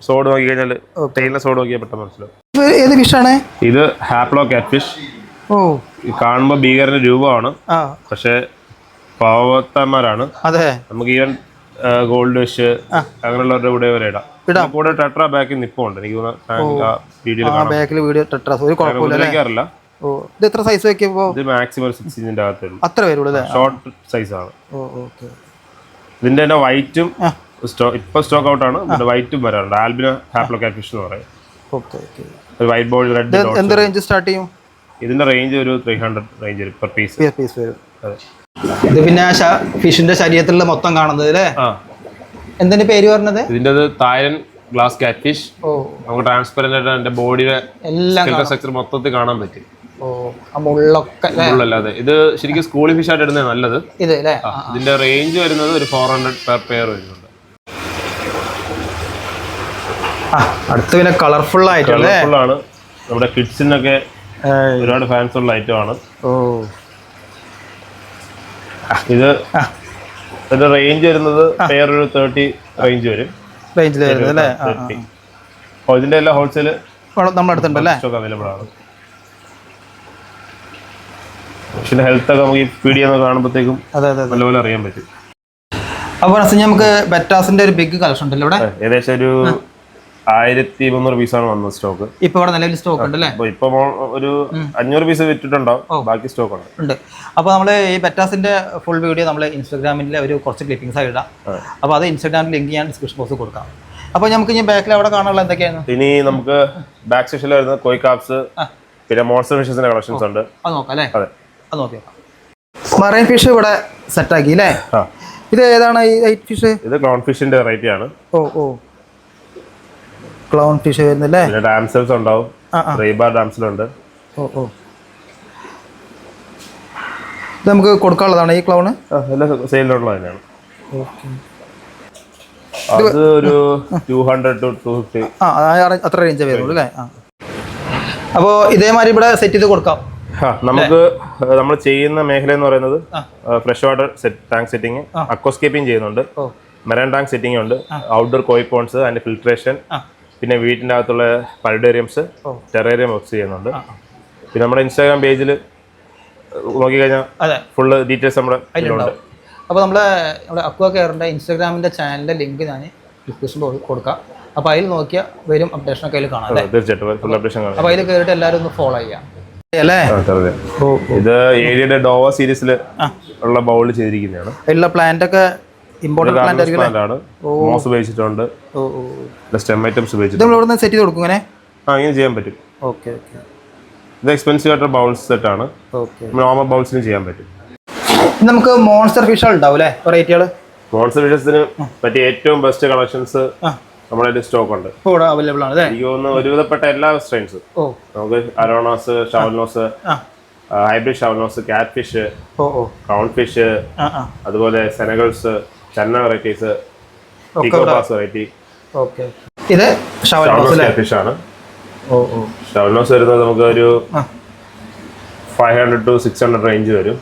സോഡ് നോക്കി കഴിഞ്ഞാൽ തേയില സോഡ് നോക്കിയാൽ പെട്ടെന്ന് മനസ്സിലാവും. ഇത് ഹാപ്ലോ കാറ്റ് ഫിഷ്. കാണുമ്പോ ഭീകരന്റെ രൂപമാണ്. പക്ഷെ പാവത്തന്മാരാണ്. നമുക്ക് ഈവൻ ഗോൾഡ് ഫിഷ് അങ്ങനെയുള്ളവരുടെ കൂടെ വരെ ഇടാം. കൂടെ ടെട്രാ ബാക്കിൽ നിപ്പുണ്ട്. എനിക്ക് തോന്നുന്നില്ല. ഇത് മാക്സിമം 6 ഇഞ്ചിന്റെ അകത്തുള്ളൂ. ഷോർട്ട് സൈസ് ആണ്. ഇതിന്റെ തന്നെ വൈറ്റും ഇപ്പൊ സ്റ്റോക്ക് ഔട്ട് ആണ്. വൈറ്റും വരാറുണ്ട്. ആൽബിനോ ഹാപ്ലോ കാറ്റ് ഫിഷ് എന്ന് പറയും. White ball red. എന്ത് റേഞ്ച് സ്റ്റാർട്ട് ചെയ്യും? ഇതിന്റെ റേഞ്ച് ഒരു 300 റേഞ്ച് പെർ പീസ് വരും. ഇത് പിന്നെ ഫിഷിന്റെ ശരീരത്തിലുള്ള മൊത്തം കാണുന്നത് അല്ലേ? എന്തിന്റെ പേര് പറഞ്ഞത്? ഇതിന്റെ തായ്ലൻഡ് ഗ്ലാസ് കാറ്റ് ഫിഷ്. നമുക്ക് ട്രാൻസ്പെറന്റ് ആയിട്ട് എന്റെ ബോഡിയുടെ സ്ട്രക്ചർ മൊത്തത്തിൽ കാണാൻ പറ്റും. മുള്ളല്ലാതെ ഇത് ശരിക്കും സ്കൂളിൽ ഫിഷ് ആയിട്ട് ഇടുന്നത് നല്ലത്. ഇതിന്റെ റേഞ്ച് വരുന്നത് ഒരു 400 പെർ പെയർ വരുന്നുണ്ട്. അടുത്ത് പിന്നെ കളർഫുൾ ആണ്. നമ്മുടെ കിഡ്സിനൊക്കെ ഒരുപാട് ഫാൻസ് ഉള്ള ഐറ്റം ആണ്. ഇതിന്റെ റേഞ്ച് വരുന്നത് പെയർ ഒരു 30 റേഞ്ച് വരും. ഇതിന്റെ എല്ലാ ഹോൾസെയിൽ അവൈലബിൾ ആണ്. പക്ഷേ ഹെൽത്ത് ഒക്കെ നമുക്ക് ഈ വീഡിയോ കാണുമ്പോഴത്തേക്കും നല്ലപോലെ അറിയാൻ പറ്റും. അപ്പോൾ നമുക്ക് ബെറ്റാസിന്റെ ഒരു ബിഗ് കളക്ഷൻ ഉണ്ടല്ലോ ഇവിടെ. ഏകദേശം ഒരു 1300 പീസാണ് വന്നത് സ്റ്റോക്ക്. ഇപ്പൊ ഇവിടെ നിലവിൽ സ്റ്റോക്ക് ഉണ്ട് അല്ലേ? ഇപ്പൊ ഒരു 500 പീസ് വിറ്റിട്ടുണ്ടാവും. ബാക്കി സ്റ്റോക്ക് ഉണ്ട്. അപ്പോൾ നമ്മൾ ഈ ബെറ്റാസിന്റെ ഫുൾ വീഡിയോ നമ്മൾ ഇൻസ്റ്റാഗ്രാമിൽ ഒരു കുറച്ച് ക്ലിപ്പിംഗ്സ് ആയി ഇടാം. അപ്പോൾ അത് ഇൻസ്റ്റാഗ്രാമിൽ ലിങ്ക് ഞാൻ ഡിസ്ക്രിപ്ഷൻ ബോക്സിൽ കൊടുക്കാം. അപ്പോൾ നമുക്ക് ഇനി ബാക്കിൽ അവിടെ കാണാനുള്ള എന്തൊക്കെയാണ്? ഇനി നമുക്ക് ബാക്ക് സെക്ഷനിൽ വരുന്നത് കോയ് കാപ്സ്, പിന്നെ മോൺസ്റ്റർ ഫിഷസിന്റെ കളക്ഷൻസ് ഉണ്ട്. അത് നോക്കാം അല്ലേ? അതെ, അത് നോക്കാം. മറൈൻ ഫിഷ് ഇവിടെ സെറ്റ് ആക്കി അല്ലേ? ഇത് ഏതാണ് ഈ ഫിഷ്? ഇത് ക്ലൗൺ ഫിഷിന്റെ വെറൈറ്റി ആണ്. ക്ലൗൺ ഫിഷ് വരുന്നില്ലേ? പിന്നെ ഡാംസൽസ് ഉണ്ടാവും. റേബാർ ഡാംസലുണ്ട്. ഇത് നമുക്ക് കൊടുക്കാനുള്ളതാണ് ഈ ക്ലൗണ്? എല്ലാം സെയിലിനുള്ള തന്നെയാണ്. അത് ഒരു 200 to 250. അത്ര റേഞ്ച് വരുന്നുള്ളൂ അല്ലേ? അപ്പോൾ ഇതേമാതിരി ഇവിടെ സെറ്റ് ചെയ്ത് കൊടുക്കാം. നമുക്ക് നമ്മൾ ചെയ്യുന്ന മേഖല എന്ന് പറയുന്നത് fresh water tank setting, aquascaping ചെയ്യുന്നുണ്ട്, മെറൈൻ ടാങ്ക് സെറ്റിംഗ് ഉണ്ട്, outdoor Koi Ponce and filtration, പിന്നെ വീട്ടിൻ്റെ അകത്തുള്ള പൾഡേറിയംസ്, ടെറേറിയം വർക്ക് ചെയ്യുന്നുണ്ട്. പിന്നെ നമ്മുടെ ഇൻസ്റ്റാഗ്രാം പേജിൽ നോക്കിക്കഴിഞ്ഞാൽ ഫുള്ള് ഡീറ്റെയിൽസ് നമ്മുടെ അതിലുണ്ട്. അപ്പോൾ നമ്മുടെ അക്വാ കെയറിൻ്റെ ഇൻസ്റ്റാഗ്രാമിൻ്റെ ചാനലിൻ്റെ ലിങ്ക് ഞാൻ ഡിസ്ക്രിപ്ഷൻ കൊടുക്കാം. അപ്പോൾ അതിൽ നോക്കിയാൽ വരും, അപ്ഡേഷനൊക്കെ അതിൽ കാണാം. തീർച്ചയായിട്ടും ഫുൾ അപ്ഡേഷൻ കാണാം. അപ്പോൾ അതിൽ കയറിയിട്ട് എല്ലാവരും ഒന്ന് ഫോളോ ചെയ്യാം അല്ലേ? ഇത് ഏരിയയുടെ ഡോവ സീരീസിൽ ഉള്ള ബൗൾ ചെയ്തിരിക്കുന്നതാണ്. എല്ലാ പ്ലാന്റ് ഒക്കെ ഇമ്പോർട്ടന്റ് പ്ലാന്റ് ആണ്. മോസ് ഉപയോഗിച്ചിട്ടുണ്ട്, സ്റ്റെം ഐറ്റംസ് ഉപയോഗിച്ചിട്ടുണ്ട്. നമ്മൾ ഇവിടെ സെറ്റ് ചെയ്ത് കൊടുക്കും ഇങ്ങനെ? ഇങ്ങനെ ചെയ്യാൻ പറ്റും. Okay okay. ഇത് എക്സ്പെൻസീവ് ആയിട്ടുള്ള ബൗൾസ് സെറ്റ് ആണ്. നോർമൽ ബൗൾസിന് ചെയ്യാൻ പറ്റും. നമുക്ക് മോൺസ്റ്റർ ഫിഷ് ഉണ്ടാവും അല്ലേ വെറൈറ്റികൾ? മോൺസ്റ്റർ ഫിഷസിന് പറ്റിയ ഏറ്റവും ബെസ്റ്റ് കളക്ഷൻസ് നമ്മുടെ സ്റ്റോക്ക് ഉണ്ട്, അവൈലബിൾ ആണ്. എനിക്ക് തോന്നുന്നു ഒരുവിധപ്പെട്ട എല്ലാ സ്ട്രെയിൻസ് നമുക്ക് arowanas, shovelnose, hybrid shovelnose, cat fish, crown fish, അതുപോലെ സെനഗൾസ്, ചന്ന വെറൈറ്റീസ്, വെറൈറ്റി. ഇത് ഷവൽനോസ് ഫിഷ് ആണ്. ഷവൽനോസ് വരുന്നത് നമുക്ക് ഒരു 500 to 600 റേഞ്ച് വരും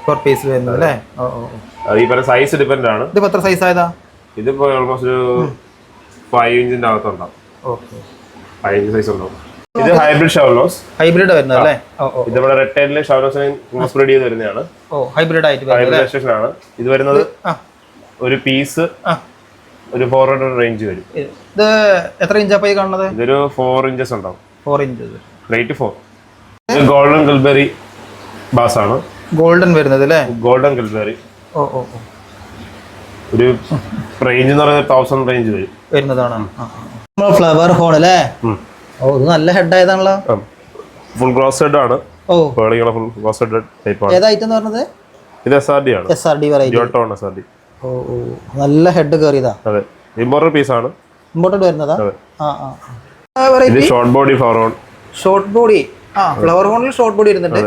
പെർ പീസ് വരുന്നത് അല്ലേ? ഈ പറഞ്ഞ സൈസ് ഡിപെൻഡ് ആണ്. ഇതിപ്പോ എത്ര സൈസ് ആയതാ? ഇതിപ്പോ ഓൾമോസ്റ്റ് ഒരു 5 ഇഞ്ചിന്റെ അകത്തുണ്ടാവും. 5 ഇഞ്ച് സൈസ് ഉണ്ടാവും. ഇത് ഹൈബ്രിഡ് ഷവൽനോസ്, ഹൈബ്രിഡ് വരുന്നത് അല്ലേ? ഇത് നമ്മുടെ റെഡ് ടൈലിലെ ഷവൽനോസിനെ ക്രോസ് ബ്രീഡ് ചെയ്ത് വരുന്നതാണ്. ഹൈബ്രിഡ് ആണ്. ഇത് വരുന്നത് ഒരു പീസ് ഒരു 400 റേഞ്ച് വരും. ഇത് എത്ര ഇഞ്ചായി കാണുന്നത്? ഇതൊരു 4 ഇഞ്ചസ് ഉണ്ടാവും. 4 ഇഞ്ചസ് റേറ്റ് 4. ഇത് ഗോൾഡൻ ഗിൽബെറി ബാസ് ആണ്. ഗോൾഡൻ വരുന്നത് അല്ലേ? ഗോൾഡൻ ഗിൽബെറി. ഒരു റേഞ്ച് എന്ന് പറയുന്നത് 1000 റേഞ്ച് വരുന്നതാണ്. ഫ്ലവർ ഹോൺ അല്ലേ? ഇത് നല്ല ഹെഡ് ആയതാണല്ലോ. ഫുൾ ക്രോസ് ഹെഡ് ആണ്. ഫുൾ ക്രോസ് ഹെഡ് ടൈപ്പ് ആണ്. ഏത് ഐറ്റം എന്ന് പറഞ്ഞത്? ഇത് SRD ആണ്. SRD variety. ജോട്ടോൺ SRD. നല്ല ഹെഡ് കയറിയതാ. അതെ, ഇമ്പോർട്ടഡ് പീസ് ആണ്. ഇമ്പോർട്ടഡ് വരുന്നതാ. ഇത് short body flower horn. Short body. Flower ഹോണിൽ ഷോർട്ട് ബോഡി ഇരുന്നുണ്ട്.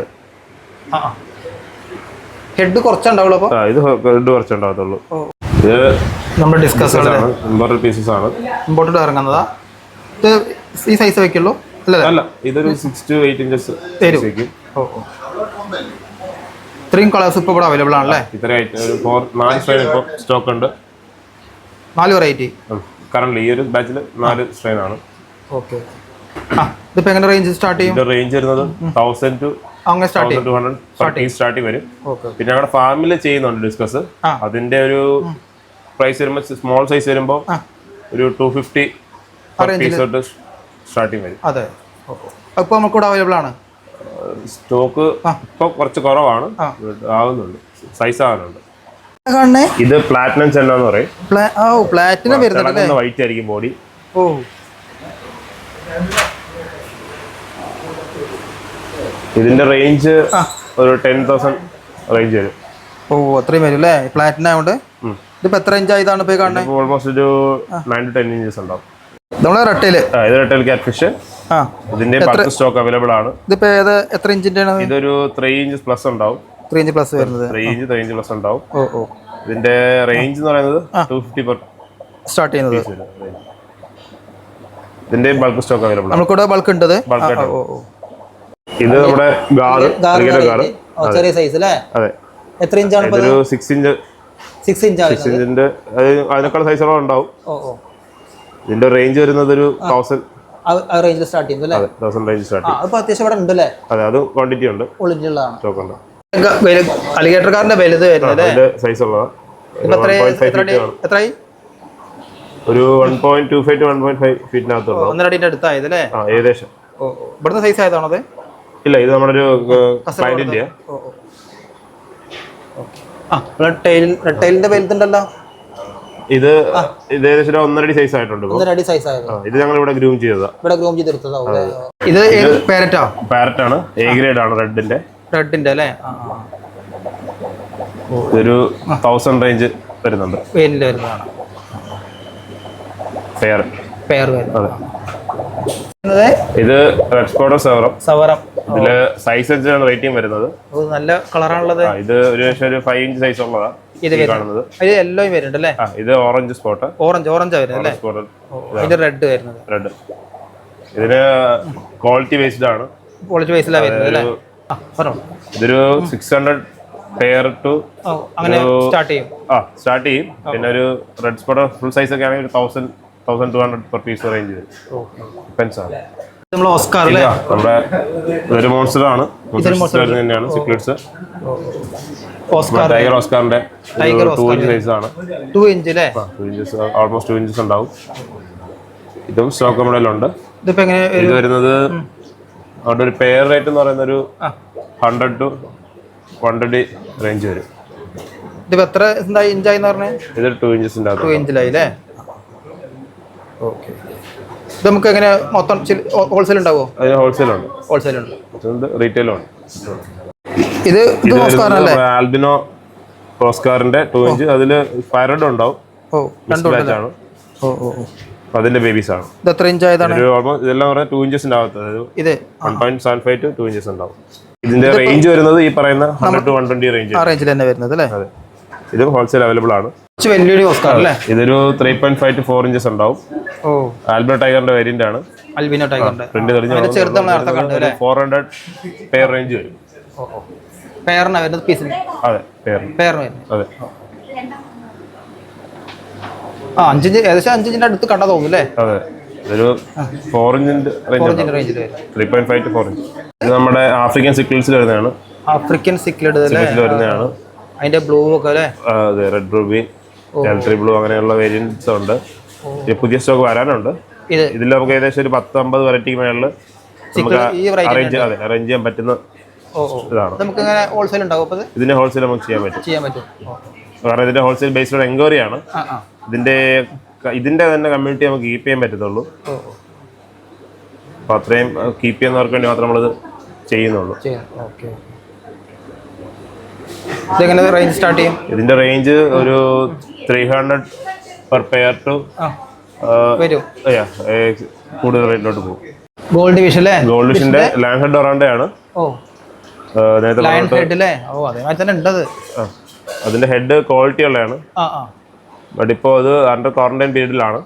ഹെഡ് കുറച്ചുണ്ടാവുള്ളൂ. അപ്പോൾ ഇത് ഹെഡ് കുറച്ചുണ്ടാവത്തുള്ളൂ. ഇത് നമ്മൾ ഡിസ്കസ് ആണ്. ഇമ്പോർട്ടഡ് പീസസ് ആണ്. ഇമ്പോർട്ടഡ് ഇറങ്ങുന്നതാ. ഇത് ഈ സൈസ് വെക്കുള്ളൂ അല്ല? ഇതൊരു 6 to 8 ഇഞ്ചസ് വെക്കും. ഇത്രയും കളേഴ്സ് ഇപ്പോൾ ഇവിടെ അവൈലബിൾ ആണല്ലേ? ഇത്രയായിട്ട് ഒരു 4 സ്ട്രെയിൻ ഇപ്പോൾ സ്റ്റോക്ക് ഉണ്ട്. 4 വെറൈറ്റി കറന്റ് ഈ ഒരു ബാച്ചിൽ 4 സ്ട്രെയിൻ ആണ്. ഓക്കെ. ഇതിപ്പോൾ എങ്ങനെ റേഞ്ച് സ്റ്റാർട്ട് ചെയ്യും? ഇത് റേഞ്ച് വരുന്നത് 1000 to 1200 സ്റ്റാർട്ടിങ് വരും. പിന്നെ ഞങ്ങളുടെ ഫാമിൽ ചെയ്യുന്നുണ്ട് ഡിസ്കസ്. അതിന്റെ ഒരു പ്രൈസ് വരുമ്പോൾ സ്മോൾ സൈസ് വരുമ്പോൾ ഒരു 250 സ്റ്റാർട്ടിങ് വരും. അതെ, അപ്പോൾ നമുക്കിവിടെ അവൈലബിൾ ആണ്. സ്റ്റോക്ക് ഇപ്പൊ കുറച്ച് കുറവാണ്, ആവുന്നുണ്ട്, സൈസ് ആവുന്നുണ്ട്. ഇത് പ്ലാറ്റിനം ചെന്ന എന്ന് പറയും. പ്ലാറ്റിനം വരുന്നത് വൈറ്റ് ആയിരിക്കും ബോഡി. ഇതിന്റെ റേഞ്ച് ഒരു 10,000 റേഞ്ച് വരും. അത്രയും വരും അല്ലേ? പ്ലാറ്റിനം ആയതുകൊണ്ട്. ഇതിപ്പോ എത്ര ഇഞ്ച് ആയതാണ് ഇപ്പൊ കാണുന്നത്? ഓൾമോസ്റ്റ് ഒരു 9 to 10 ഇഞ്ചസ് ഉണ്ടാവും. നമ്മളെ റെട്ടയില് ഇത് റെട്ടയിൽ ക്യാറ്റ് ഫിഷ്. ഇതിന്റെ ബൾക്ക് സ്റ്റോക്ക് അവൈലബിൾ ആണ്. ഇതിപ്പോ എത്ര ഇഞ്ചിന്റെ ആണ്? ഇതൊരു 3 ഇഞ്ചസ് പ്ലസ് ഉണ്ടാവും. 3 ഇഞ്ച് പ്ലസ് വരുന്നത്. 3 ഇഞ്ച് പ്ലസ് ഉണ്ടാവും. ഇതിന്റെ റേഞ്ച് എന്ന് പറയുന്നത് 250 സ്റ്റാർട്ട് ചെയ്യുന്നത്. ഇതിന്റെ ബൾക്ക് സ്റ്റോക്ക് അവൈലബിൾ ആണ്. നമുക്കിവിടെ ബൾക്ക് ഉണ്ട്. ഇത് നമ്മുടെ ചെറിയ സൈസ് അല്ലേ? അതെ. എത്ര ഇഞ്ചാണ്? ഒരു 6 ഇഞ്ച്. 6 ഇഞ്ചിന്റെ അതിനേക്കാൾ സൈസുകളും ഉണ്ടാവും. ഇതിന്റെ റേഞ്ച് വരുന്നത് ഒരു 1000 റേഞ്ചിൽ സ്റ്റാർട്ട് ചെയ്യുന്നത് അല്ലേ? 1000 റേഞ്ച് സ്റ്റാർട്ട് ചെയ്യും. അപ്പോൾ അത്യാവശ്യം ഇവിടെ ഉണ്ട് അല്ലേ? അതെ, അത് ക്വാണ്ടിറ്റി ഉണ്ട്, സ്റ്റോക്ക് ഉണ്ട്. അലിഗേറ്റർ കാറിന്റെ വലുത് വരുന്നത് സൈസ് ഉള്ളതാണ്. എത്രയായി? ഒരു 1.25 to 1.5 ഫീറ്റിനകത്തുള്ള 1.5 അടിയുടെ അടുത്തായത് അല്ലേ? ഏകദേശം. ഇവിടുന്ന് സൈസ് ആയതാണോ അത്? ഇല്ല, ഇത് നമ്മുടെ ഒരു ക്ലയന്റിന്റെ. റെട്ടൈലിന്റെ വലുതുണ്ടല്ലോ. ഇത് ഏകദേശം 1.5 അടി സൈസ് ആയിട്ടുണ്ട്. 1.5 അടി സൈസ് ആയിരുന്നു. ഇത് ഞങ്ങൾ ഇവിടെ ഗ്രൂം ചെയ്തതാ. ഇത് പാരറ്റ് ആണ്. എ ഗ്രേഡ് ആണ്. റെഡിന്റെ അല്ലേ? ഒരു 1000 റേഞ്ച് വരുന്നുണ്ട്. വരുന്നതാണ് പെയർ. അതെ. ഇത് റെഡ് സ്പോട്ട് സവറം. ഇതില് സൈസ് വെച്ചാണ് റേറ്റിംഗ് വരുന്നത്. നല്ല കളറാണുള്ളത്. ഇത് ഒരു 5 ഇഞ്ച് സൈസ് ഉള്ളതാണ് ഇത് കാണുന്നത്. യെല്ലോ വരുന്നുണ്ട് അല്ലേ? ഇത് ഓറഞ്ച് സ്പോട്ട്, ഓറഞ്ച് വരുന്നത്. റെഡ് വരുന്നത്. റെഡ് ഇതിന് ക്വാളിറ്റി ബേസ്ഡ് ആണ്. ക്വാളിറ്റി ബേസിലാണ് വരുന്നത് അല്ലേ? ഇതൊരു 600 പെയർ ടു അങ്ങനെ സ്റ്റാർട്ട് ചെയ്യും. പിന്നെ ഒരു റെഡ് സ്പോട്ട് ഫുൾ സൈസ് ഒക്കെ ആണെങ്കിൽ 1200 പെർ പീസ് റേഞ്ച് വരും. ഡിപ്പെൻസ് ആണ്. നമ്മുടെ ഒരു മോൺസ്റ്റർ ആണ്, തന്നെയാണ് സിക്ലെറ്റ്സ്. ടൈഗർ ഓസ്കാറിന്റെ 2 ഇഞ്ച് സൈസ് ആണ്. 2 ഇഞ്ച് അല്ലേ? 2 ഇഞ്ചസ്, ഓൾമോസ്റ്റ് 2 ഇഞ്ചസ് ഉണ്ടാവും. ഇതും സ്റ്റോക്ക് മോഡലുണ്ട്. ഇത് വരുന്നത് അവിടെ ഒരു പെയർ റേറ്റ് എന്ന് പറയുന്ന ഒരു 100 to 120 റേഞ്ച് വരും. ഇത് എത്ര ഇഞ്ചായി പറഞ്ഞത്? ഇത് 2 ഇഞ്ചസിന്റെ 2 ഇഞ്ചിലായി അല്ലേ? ഓക്കെ. ഇത് നമുക്ക് എങ്ങനെ മൊത്തം ഹോൾസെയിൽ ഉണ്ടാവോ? അതിന് ഹോൾസെയിൽ ഉണ്ട്, റീറ്റെയിലും ഉണ്ട്. ഇത് ആൽബിനോ ഓസ്കാറിന്റെ 2 ഇഞ്ച്. അതില് ഫയർഡ് ഉണ്ടാവും. ആണ്. അതിന്റെ ബേബീസ് ആണ്. ഇത് എത്ര ഇഞ്ച് ആയതാണ്? ഇതെല്ലാം പറഞ്ഞാൽ 2 ഇഞ്ചസിന്റെ അകത്ത് ഇത് 1.75 to 2 ഇഞ്ചസ് ഉണ്ടാവും. ഇതിന്റെ റേഞ്ച് വരുന്നത് ഈ പറയുന്ന 100 to 120 റേഞ്ച് തന്നെ വരുന്നത് അല്ലേ? അതെ. ഇത് ഹോൾസെയിൽ അവൈലബിൾ ആണ്. വലിയൊരു ഓസ്കാർ അല്ലേ? ഇതൊരു 3.5 to 4 ഇഞ്ചസ് ഉണ്ടാവും. ആൽബിനോ ടൈഗറിന്റെ വേരിയന്റ് ആണ്. ആൽബിനോ ടൈഗറിന്റെ പ്രിന്റ് തെളിഞ്ഞ 400 പെയർ റേഞ്ച് വരും. പെയറിനാ വരുന്നത്? പീസിന്? അതെ, പെയറിന്. അതെ. 5 ഇഞ്ച്, ഏകദേശം 5 ഇഞ്ചിന്റെ അടുത്ത് കണ്ടാ തോന്നുന്നു. അതെ. ഇതൊരു 4 ഇഞ്ചിന്റെ റേഞ്ച്, 3.5 to 4 ഇഞ്ച്. ഇത് നമ്മുടെ ആഫ്രിക്കൻ സിക്ലെറ്റ്സിൽ വരുന്നതാണ്. ആഫ്രിക്കൻ സിക്ലെറ്റ് വരുന്നതാണ്. അതിന്റെ ബ്ലൂ ഒക്കെ അല്ലേ? അതെ, റെഡ് റൂബി, എൽട്രി ബ്ലൂ അങ്ങനെയുള്ള വേരിയന്റ്സ് ഉണ്ട്. പുതിയ സ്റ്റോക്ക് വരാനുണ്ട്. ഇതിൽ നമുക്ക് ഏകദേശം ഒരു 10-50 വെറൈറ്റിക്ക് മേളിൽ നമുക്ക് അറേഞ്ച് ചെയ്യാൻ പറ്റുന്ന ഇതാണ്. ഇതിന്റെ ഹോൾസെയിൽ നമുക്ക് ചെയ്യാൻ പറ്റും. കാരണം ഇതിന്റെ ഹോൾസെയിൽ ബേസ്ഡ് എൻക്വയറി ആണ്. ഇതിന്റെ തന്നെ കമ്മ്യൂണിറ്റി നമുക്ക് കീപ്പ് ചെയ്യാൻ പറ്റത്തുള്ളൂ. അപ്പൊ അത്രയും കീപ്പ് ചെയ്യുന്നവർക്ക് വേണ്ടി മാത്രം നമ്മളിത് ചെയ്യുന്നുള്ളൂ. ഇതിന്റെ റേഞ്ച് ഒരു 300 പെർ പെയർ ടു കൂടുതൽ റേറ്റിലോട്ട് പോകും. ഗോൾഡ് വിഷന്റെ ലാൻഡ് ഹെഡ് ഒറാൻഡ ആണ്. അതിന്റെ ഹെഡ് ക്വാളിറ്റി ഉള്ളതാണ്. ബട്ട് ഇപ്പോ അത് അണ്ടർ ക്വാറന്റൈൻ പീരീഡിലാണ്.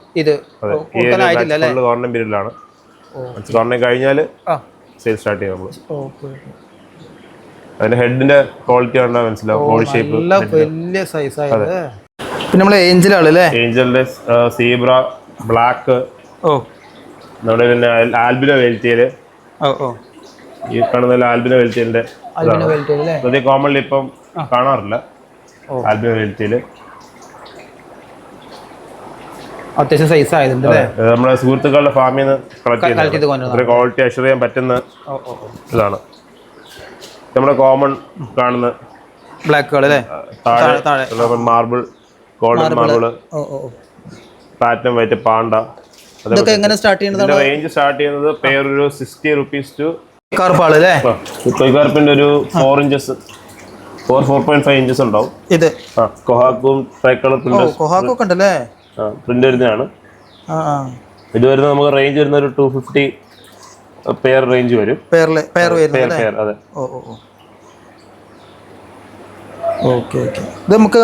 ക്വാറന്റൈൻ പീരീഡിലാണ്. ക്വാറന്റൈൻ കഴിഞ്ഞാൽ സെയിൽ സ്റ്റാർട്ട് ചെയ്യാം നമ്മള്. അതിന്റെ ഹെഡിന്റെ ക്വാളിറ്റി കണ്ടാൽ മനസ്സിലാവും. ബോഡി ഷേപ്പ് വലിയ സൈസ് ആയത്. പിന്നെ നമ്മള് ഏഞ്ചലിന്റെ സീബ്ര ബ്ലാക്ക്, നമ്മുടെ പിന്നെ ആൽബിനോ വെൽറ്റിയല്, ഈ കാണുന്ന ആൽബിനോ വെൽറ്റിയലിന്റെ പുതിയ കോമൺലി ഇപ്പം കാണാറില്ല. ആൽബിനോ വെൽറ്റിയല് അത്യാവശ്യം സൈസ് ആയതുണ്ട്. നമ്മുടെ സുഹൃത്തുക്കളുടെ ഫാമിൽ നിന്ന് കളക്ട് ചെയ്ത് ക്വാളിറ്റി അഷ്വർ ചെയ്യാൻ പറ്റുന്ന ഇതാണ്. നമ്മുടെ കോമൺ കാണുന്ന black marble, golden marble, platinum white, Panda. Range start ചെയ്യുന്നത് പെയർ ഒരു 60 rupees ടു കൊയ്ക്കാർപ്പിന്റെ ഒരു 4 ഇഞ്ചസ് 4.5 ഇഞ്ചസ് ഉണ്ടാവും. ഇത് കൊഹാക്കും ട്രൈക്കളർ പ്രിന്റ് വരുന്നതാണ്. ഇത് വരുന്നത് നമുക്ക് റേഞ്ച് വരുന്ന ഒരു 250 പെയർ റേഞ്ച് വരും. അതെ. ഇത് നമുക്ക്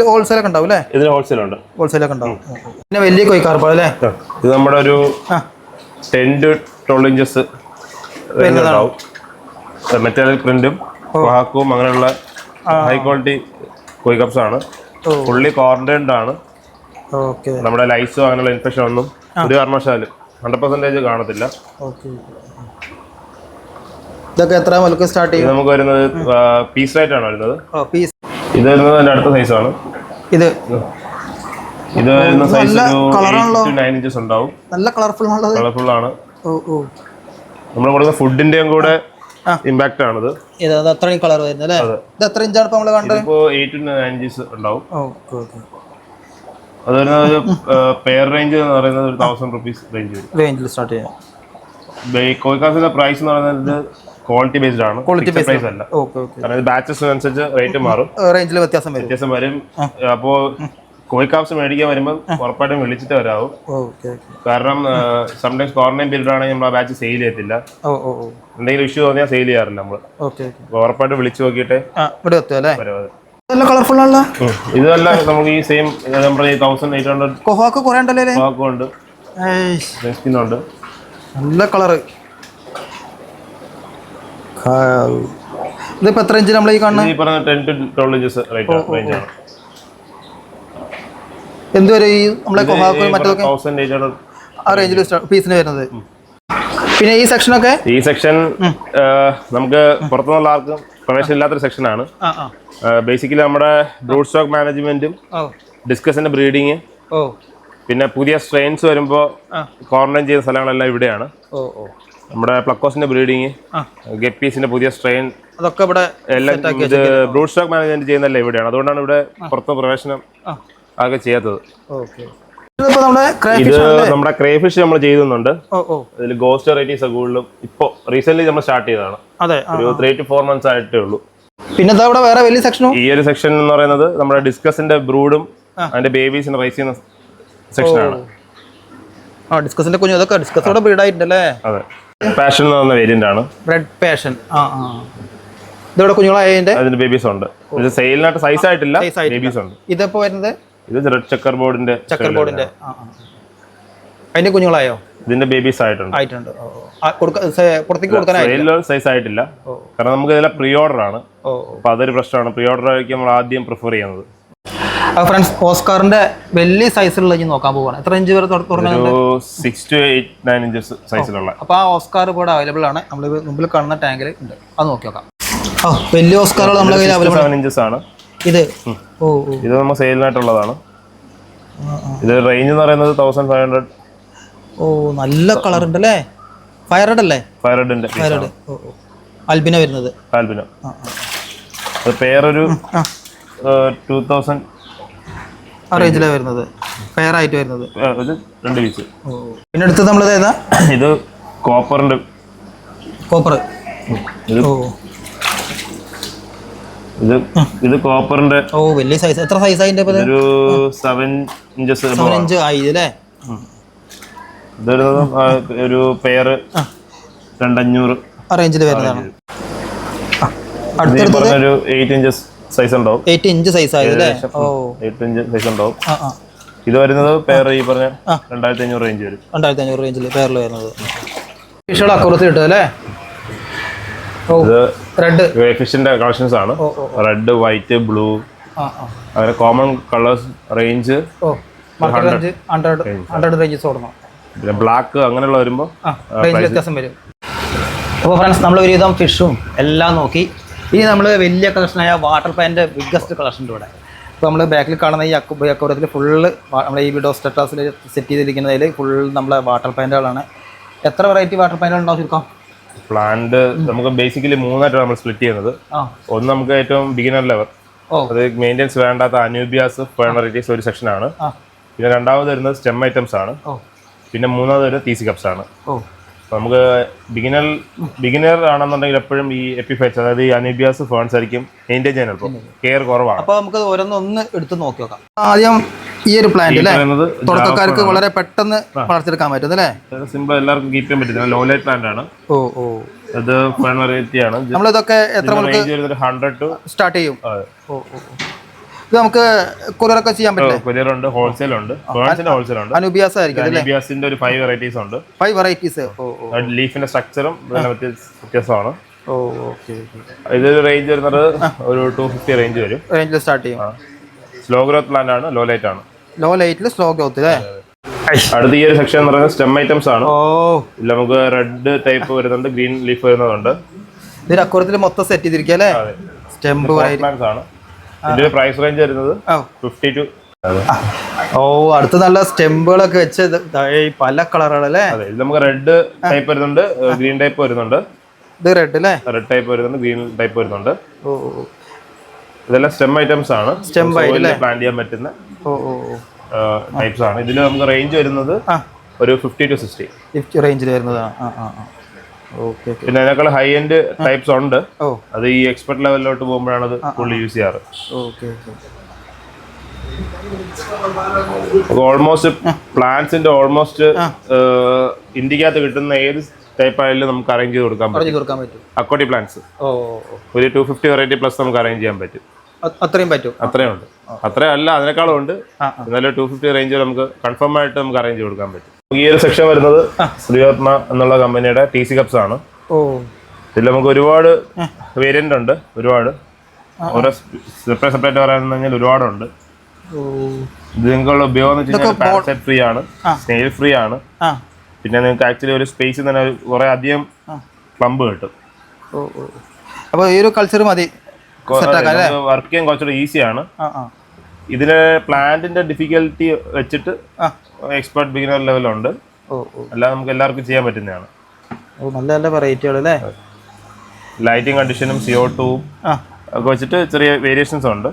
ഹോൾസെയിൽ ഒക്കെ ഉണ്ടാവും അല്ലേ? ഇതിന് ഹോൾസെയിൽ ഉണ്ട്. പിന്നെ വലിയ കൊയ്ക്കാർപ്പ് അല്ലേ? ഇത് നമ്മുടെ ഒരു 10 to 12 ഇഞ്ചസ് ഉണ്ടാവും. മെറ്റാലിക് പ്രിന്റും കൊഹാക്കും അങ്ങനെയുള്ള ഹൈ ക്വാളിറ്റി കൊയ് കപ്സ് ആണ്. ഫുള്ളി ക്വാറന്റൈൻഡ് ആണ്. നമ്മുടെ ലൈസോ അങ്ങനെയുള്ള ഇൻഫെക്ഷൻ ഒന്നും ഒരു കാരണവശാലും 100% കാണത്തില്ല. ഇതൊക്കെ എത്ര മുതൽ സ്റ്റാർട്ട് ചെയ്യും? നമുക്ക് വരുന്നത് പീസ് റേറ്റ് ആണ് വരുന്നത്. ഇത് വരുന്നത് അതിന്റെ അടുത്ത സൈസാണ്. ഇത് വരുന്ന സൈസ് 8 to 9 ഇഞ്ചസ് ഉണ്ടാവും. നല്ല കളർഫുൾ ആണ്. നമ്മൾ കൊടുക്കുന്ന ഫുഡിന്റെയും കൂടെ ഇമ്പാക്ട് ആണിത്. അത്രയും കളർ വരുന്നത് അല്ലേ? ഇത് എത്ര ഇഞ്ചാണ് നമ്മൾ കണ്ടത്? 8 to 9 ഇഞ്ചസ് ഉണ്ടാവും. അത് വരുന്നത് പെയർ റേഞ്ച് എന്ന് പറയുന്നത് 1000 rupees റേഞ്ചിൽ സ്റ്റാർട്ട് ചെയ്യാം. കോയ്ക്കാസിന്റെ പ്രൈസ് എന്ന് പറയുന്നത് ക്വാളിറ്റി ബേസ്ഡ് ആണ്, പ്രൈസ് അല്ല. കാരണം ബാച്ചസ് അനുസരിച്ച് റേറ്റ് മാറും, റേഞ്ചിൽ വ്യത്യാസം വരും. അപ്പോൾ കോഴിക്കാപ്സ് മേടിക്കാൻ വരുമ്പോൾ ഉറപ്പായിട്ടും വിളിച്ചിട്ട് വരാവും. കാരണം സംടൈംസ് ക്വാറന്റൈൻ പീരീഡ് ആണെങ്കിൽ നമ്മൾ ആ ബാച്ച് സെയിൽ ചെയ്യത്തില്ല. എന്തെങ്കിലും ഇഷ്യൂ തോന്നിയാൽ സെയിൽ ചെയ്യാറില്ല നമ്മൾ. ഉറപ്പായിട്ട് വിളിച്ചു നോക്കിയിട്ട് ഇതെല്ലാം നമുക്ക് ഈ സെയിം നമ്മുടെ 1800 ഉണ്ട്. നല്ല കളറ്. ഇതിപ്പോ എത്ര ഇഞ്ച് നമ്മൾ ഈ കാണുന്നത്? ഈ പറഞ്ഞ 10 to 12 ഇഞ്ചസ് റേഞ്ച് ആണ്. എന്തുവരെ ഈ നമ്മളെ മറ്റൊക്കെ 1800 ആ റേഞ്ചിൽ പീസിന് വരുന്നത്. പിന്നെ ഈ സെക്ഷനൊക്കെ ഈ സെക്ഷൻ നമുക്ക് പുറത്തുനിന്നുള്ള ആർക്കും പ്രവേശനം ഇല്ലാത്തൊരു സെക്ഷനാണ്. ബേസിക്കലി നമ്മുടെ ബ്രൂഡ് സ്റ്റോക്ക് മാനേജ്മെന്റും ഡിസ്കസിന്റെ ബ്രീഡിങ്, പിന്നെ പുതിയ സ്ട്രെയിൻസ് വരുമ്പോൾ ക്വാറന്റൈൻ ചെയ്യുന്ന സ്ഥലങ്ങളെല്ലാം ഇവിടെയാണ്. നമ്മുടെ പ്ലക്കോസിന്റെ ബ്രീഡിങ്, ഗപ്പീസിന്റെ പുതിയ സ്ട്രെയിൻ, അതൊക്കെ ഇവിടെ എല്ലാം ബ്രൂഡ് സ്റ്റോക്ക് മാനേജ്മെന്റ് ചെയ്യുന്നതല്ല ഇവിടെയാണ്. അതുകൊണ്ടാണ് ഇവിടെ പുറത്ത് പ്രവേശനം ആകെ ചെയ്യാത്തത്. ഇത് നമ്മുടെ ക്രേഫിഷ് നമ്മൾ ചെയ്യുന്നുണ്ട്. ഇതിൽ ഗോസ്റ്റ് വെറൈറ്റീസ് കൂടുതലും ഇപ്പൊ റീസെന്റ് നമ്മൾ സ്റ്റാർട്ട് ചെയ്തതാണ്. ഒരു 3 to 4 months ആയിട്ടേ ഉള്ളൂ. പിന്നെ വേറെ വലിയ സെക്ഷനും ഈ ഒരു സെക്ഷൻ എന്ന് പറയുന്നത് നമ്മുടെ ഡിസ്കസിന്റെ ബ്രൂഡും അതിന്റെ ബേബീസിനെ റൈസ് ചെയ്യുന്ന സെക്ഷനാണ്. ഡിസ്കസിന്റെ കുഞ്ഞു അതൊക്കെ ഡിസ്കസോടെ ബ്രീഡ് ആയിട്ടുണ്ടല്ലേ? അതെ, പാഷൻ എന്ന് പറഞ്ഞ വേരിയന്റ് ആണ്. Red passion. ഇതോടെ കുഞ്ഞുങ്ങളായതിന്റെ അതിന്റെ ബേബീസ് ഉണ്ട്. ഇത് സെയിലിനായിട്ട് സൈസ് ആയിട്ടില്ല, ബേബീസ് ഉണ്ട്. ഇതിപ്പോ വരുന്നത് ഇത് റെഡ് ചെക്കർ ബോർഡിന്റെ അതിന്റെ കുഞ്ഞുങ്ങളായോ? ഇതിന്റെ ബേബീസ് ആയിട്ടുണ്ട്. സൈസ് ആയിട്ടില്ല, കാരണം നമുക്ക് ഇതിലെ പ്രീ ഓർഡർ ആണ്. അപ്പൊ അതൊരു പ്രശ്നമാണ്. പ്രീ ഓർഡർ ആയിരിക്കും നമ്മൾ ആദ്യം പ്രിഫർ ചെയ്യുന്നത്. ഫ്രണ്ട്സ്, ഓസ്കാറിന്റെ വലിയ സൈസിലുള്ള നോക്കാൻ പോവാണ്. എത്ര ഇഞ്ച് വരെ തുടങ്ങുന്നത്? 6 to 9 inches സൈസിലുള്ള. അപ്പൊ ആ ഓസ്കാർ ഇവിടെ അവൈലബിൾ ആണ്. നമ്മൾ മുമ്പിൽ കാണുന്ന ടാങ്കിൽ ഉണ്ട്, അത് നോക്കി നോക്കാം. വലിയ ഓസ്കാറുകൾ നമ്മുടെ കയ്യിൽ അവൈലബിൾ 7 inches ആണ് ഇത്. ഇത് നമ്മൾ സെയിലിനായിട്ടുള്ളതാണ്. ഇത് റേഞ്ച് എന്ന് പറയുന്നത് 1500. നല്ല കളർ ഉണ്ട് അല്ലേ? ഫയർ റെഡ് അല്ലേ? ഫയർ റെഡിന്റെ ആൽബിന വരുന്നത്. ആൽബിന അത് പേരൊരു 2000 ആ റേഞ്ചിലാണ് വരുന്നത്, ഫെയർ ആയിട്ട് വരുന്നത്. 2 പീസ്. പിന്നെ അടുത്തത് നമ്മളത് ഏതാ? ഇത് കോപ്പറിന്റെ ഇത് കോപ്പറിന്റെ വലിയ സൈസ്. എത്ര സൈസ് അതിന്റെ? ഒരു 7 inches. 7 inch ആയി അല്ലേ? ഇതൊരു ഒരു പെയർ 2500 ആ റേഞ്ചിൽ വരുന്നതാണ്. ഒരു 8 inches സൈസ് ഉണ്ടാവും. 8 inch സൈസ് ആയതല്ലേ? 8 inch സൈസ് ഉണ്ടാവും. ഇത് വരുന്നത് പെയർ ഈ പറഞ്ഞ 2500 റേഞ്ച് വരും. 2500 റേഞ്ചിൽ പെയറിൽ വരുന്നത്. ഫിഷുകൾ അക്കുറത്ത് കിട്ടും അല്ലേ? ഇത് റെഡ് ഫിഷിന്റെ കളക്ഷൻസ് ആണ്. റെഡ്, വൈറ്റ്, ബ്ലൂ, അങ്ങനെ കോമൺ കളേഴ്സ് റേഞ്ച് 100 റേഞ്ചസ് കൊടുക്കണം. പിന്നെ ബ്ലാക്ക് അങ്ങനെയുള്ള വരുമ്പോൾ വ്യത്യാസം വരും. അപ്പോൾ ഫ്രണ്ട്സ്, നമ്മൾ ഒരുവിധം ഫിഷും എല്ലാം നോക്കി. ഇനി നമ്മൾ വലിയ കളക്ഷനായ വാട്ടർ പാൻ്റെ ബിഗ്ഗസ്റ്റ് കളക്ഷൻ്റെ ഇവിടെ. ഇപ്പോൾ നമ്മൾ ബാക്കിൽ കാണുന്ന ഈ അക്വറിയത്തിൽ ഫുള്ള് നമ്മുടെ ഈ വിഡോ സ്റ്റെട്ടാസിൽ സെറ്റ് ചെയ്തിരിക്കുന്നതിൽ ഫുൾ നമ്മളെ വാട്ടർ പാൻറ്റുകളാണ്. എത്ര വെറൈറ്റി വാട്ടർ പാൻറ്റുകൾ ഉണ്ടാവും ചുരുക്കം? പ്ലാന്റ് നമുക്ക് ബേസിക്കലി 3 ആയിട്ടാണ് നമ്മൾ സ്പ്ലിറ്റ് ചെയ്യുന്നത്. ഒന്ന് നമുക്ക് ഏറ്റവും ബിഗിനർ ലെവൽ, അത് മെയിൻ്റെനൻസ് വേണ്ടാത്ത അനൂബിയാസ് വെറൈറ്റീസ് ഒരു സെക്ഷനാണ്. പിന്നെ രണ്ടാമത് വരുന്നത് സ്റ്റെം ഐറ്റംസ് ആണ്. പിന്നെ മൂന്നാമത് വരുന്നത് തീസി കപ്സ് ആണ്. നമുക്ക് ബിഗിനർ ആണെന്നുണ്ടെങ്കിൽ എപ്പോഴും ഈ എപ്പിഫൈറ്റ്സ്, അതായത് ഈ അനൂബിയാസ് ഫേൺസ് ആയിരിക്കും മെയിൻറ്റെയിൻ ചെയ്യാൻ എളുപ്പം. കെയർ കുറവാണ്. അപ്പോൾ നമുക്ക് ഓരോന്ന് എടുത്ത് നോക്കി നോക്കാം. ആദ്യം ഈ ഒരു പ്ലാന്റ് തുടക്കക്കാർക്ക് വളരെ പെട്ടെന്ന് വളർത്തിയെടുക്കാൻ പറ്റും അല്ലേ? സിമ്പിൾ, എല്ലാവർക്കും കീപ്പ് ചെയ്യാൻ പറ്റുന്ന ലോ ലൈറ്റ് പ്ലാന്റ് ആണ്. ഇത് ഫേൺ വെറൈറ്റി ആണ്. നമ്മളിതൊക്കെ എത്ര 100 സ്റ്റാർട്ട് ചെയ്യും? ഇത് നമുക്ക് കൊറിയറൊക്കെ ചെയ്യാൻ പറ്റില്ല? കൊറിയർ ഉണ്ട്, ഹോൾസെയിൽ ഉണ്ട്. ഹോൾസെയിൽ ഉണ്ട്. അനൂബിയാസ് ആയിരിക്കും. അനൂബിയാസിന്റെ ഒരു 5 വെറൈറ്റീസ് ഉണ്ട്. 5 വെറൈറ്റീസ്. ലീഫിന്റെ സ്ട്രക്ചറും വ്യത്യാസമാണ്. ഇതൊരു റേഞ്ച് വരുന്നത് ഒരു 250 റേഞ്ച് വരും. റേഞ്ചിൽ സ്റ്റാർട്ട് ചെയ്യും. സ്ലോ ഗ്രോത്ത് പ്ലാന്റ് ആണ്, ലോ ലൈറ്റ് ആണ്. ലോ ലൈറ്റിൽ സ്ലോ ഗ്രോത്ത് അല്ലേ? അടുത്ത ഈ ഒരു സെക്ഷൻ എന്ന് പറയുന്നത് സ്റ്റെം ഐറ്റംസ് ആണ്. ഇതിൽ നമുക്ക് റെഡ് ടൈപ്പ് വരുന്നുണ്ട്, ഗ്രീൻ ലീഫ് വരുന്നതുണ്ട്. ഇതിൽ അക്വറിയത്തിൽ മൊത്തം സെറ്റ് ചെയ്തിരിക്കുക അല്ലേ? സ്റ്റെമ്പ് പ്ലാന്റ്സ് ആണ്. ഇതിന്റെ പ്രൈസ് റേഞ്ച് വരുന്നത് 50 to. അടുത്ത നല്ല സ്റ്റെമ്പുകളൊക്കെ വെച്ച് പല കളറുകളല്ലേ? അതെ, ഇത് നമുക്ക് റെഡ് ടൈപ്പ് വരുന്നുണ്ട്, ഗ്രീൻ ടൈപ്പ് വരുന്നുണ്ട്. ഇത് റെഡ് അല്ലേ? റെഡ് ടൈപ്പ് വരുന്നുണ്ട്, ഗ്രീൻ ടൈപ്പ് വരുന്നുണ്ട്. ഇതെല്ലാം സ്റ്റെം ഐറ്റംസ് ആണ്. പ്ലാന്റ് ചെയ്യാൻ പറ്റുന്ന ടൈപ്സ് ആണ്. ഇതിൽ നമുക്ക് റേഞ്ച് വരുന്നത് ഒരു 50 to 60 റേഞ്ചിൽ വരുന്നതാണ്. പിന്നെ അതിനേക്കാൾ ഹൈ എൻഡ് ടൈപ്സ് ഉണ്ട്. അത് ഈ എക്സ്പെർട്ട് ലെവലിലോട്ട് പോകുമ്പോഴാണ് അത് ഫുള്ളി യൂസ് ചെയ്യാറ്. ഓൾമോസ്റ്റ് പ്ലാന്റ്സിന്റെ ഓൾമോസ്റ്റ് ഇന്ത്യക്കകത്ത് കിട്ടുന്ന ഏത് ടൈപ്പ് ആയാലും നമുക്ക് അറേഞ്ച് ചെയ്ത് കൊടുക്കാൻ പറ്റും. അക്വാട്ടിക് പ്ലാന്റ്സ് ഒരു 250 വെറൈറ്റി പ്ലസ് നമുക്ക് അറേഞ്ച് ചെയ്യാൻ പറ്റും. അത്രയും പറ്റും? അത്രയും ഉണ്ട്. അത്രയും അല്ല, അതിനേക്കാളും ഉണ്ട്. എന്നാലും 250 റേഞ്ച് നമുക്ക് കൺഫേം ആയിട്ട് നമുക്ക് അറേഞ്ച് ചെയ്ത് കൊടുക്കാൻ പറ്റും. ഈ ഒരു സെക്ഷൻ വരുന്നത് ശ്രീരത്ന എന്നുള്ള കമ്പനിയുടെ TC കപ്സ് ആണ്. ഇതിൽ നമുക്ക് ഒരുപാട് വേരിയന്റ് ഉണ്ട്. ഒരുപാട് ഓരോ സെപ്പറേറ്റ് പറയാൻ ഒരുപാടുണ്ട്. ഇത് നിങ്ങൾക്കുള്ള ഉപയോഗം എന്ന് വെച്ച് കഴിഞ്ഞാൽ പാരസൈറ്റ് ഫ്രീ ആണ്, സ്നെയിൽ ഫ്രീ ആണ്. പിന്നെ നിങ്ങൾക്ക് ആക്ച്വലി ഒരു സ്പേസിൽ തന്നെ കുറെ അധികം പ്ലംബ് കിട്ടും. അപ്പോൾ ഈ ഒരു കൾച്ചർ മതി വർക്ക് ചെയ്യാൻ കുറച്ചുകൂടി ഈസിയാണ്. ഇതിന് പ്ലാന്റിന്റെ ഡിഫിക്കൽറ്റി വെച്ചിട്ട് എക്സ്പെർട്ട് ബിഗിനർ ലെവലുണ്ട്. അല്ലാതെ നമുക്ക് എല്ലാവർക്കും ചെയ്യാൻ പറ്റുന്നതാണ്. നല്ല നല്ല വെറൈറ്റികൾ അല്ലേ. ലൈറ്റിംഗ് കണ്ടീഷനും CO2 ഒക്കെ വെച്ചിട്ട് ചെറിയ വേരിയേഷൻസ് ഉണ്ട്.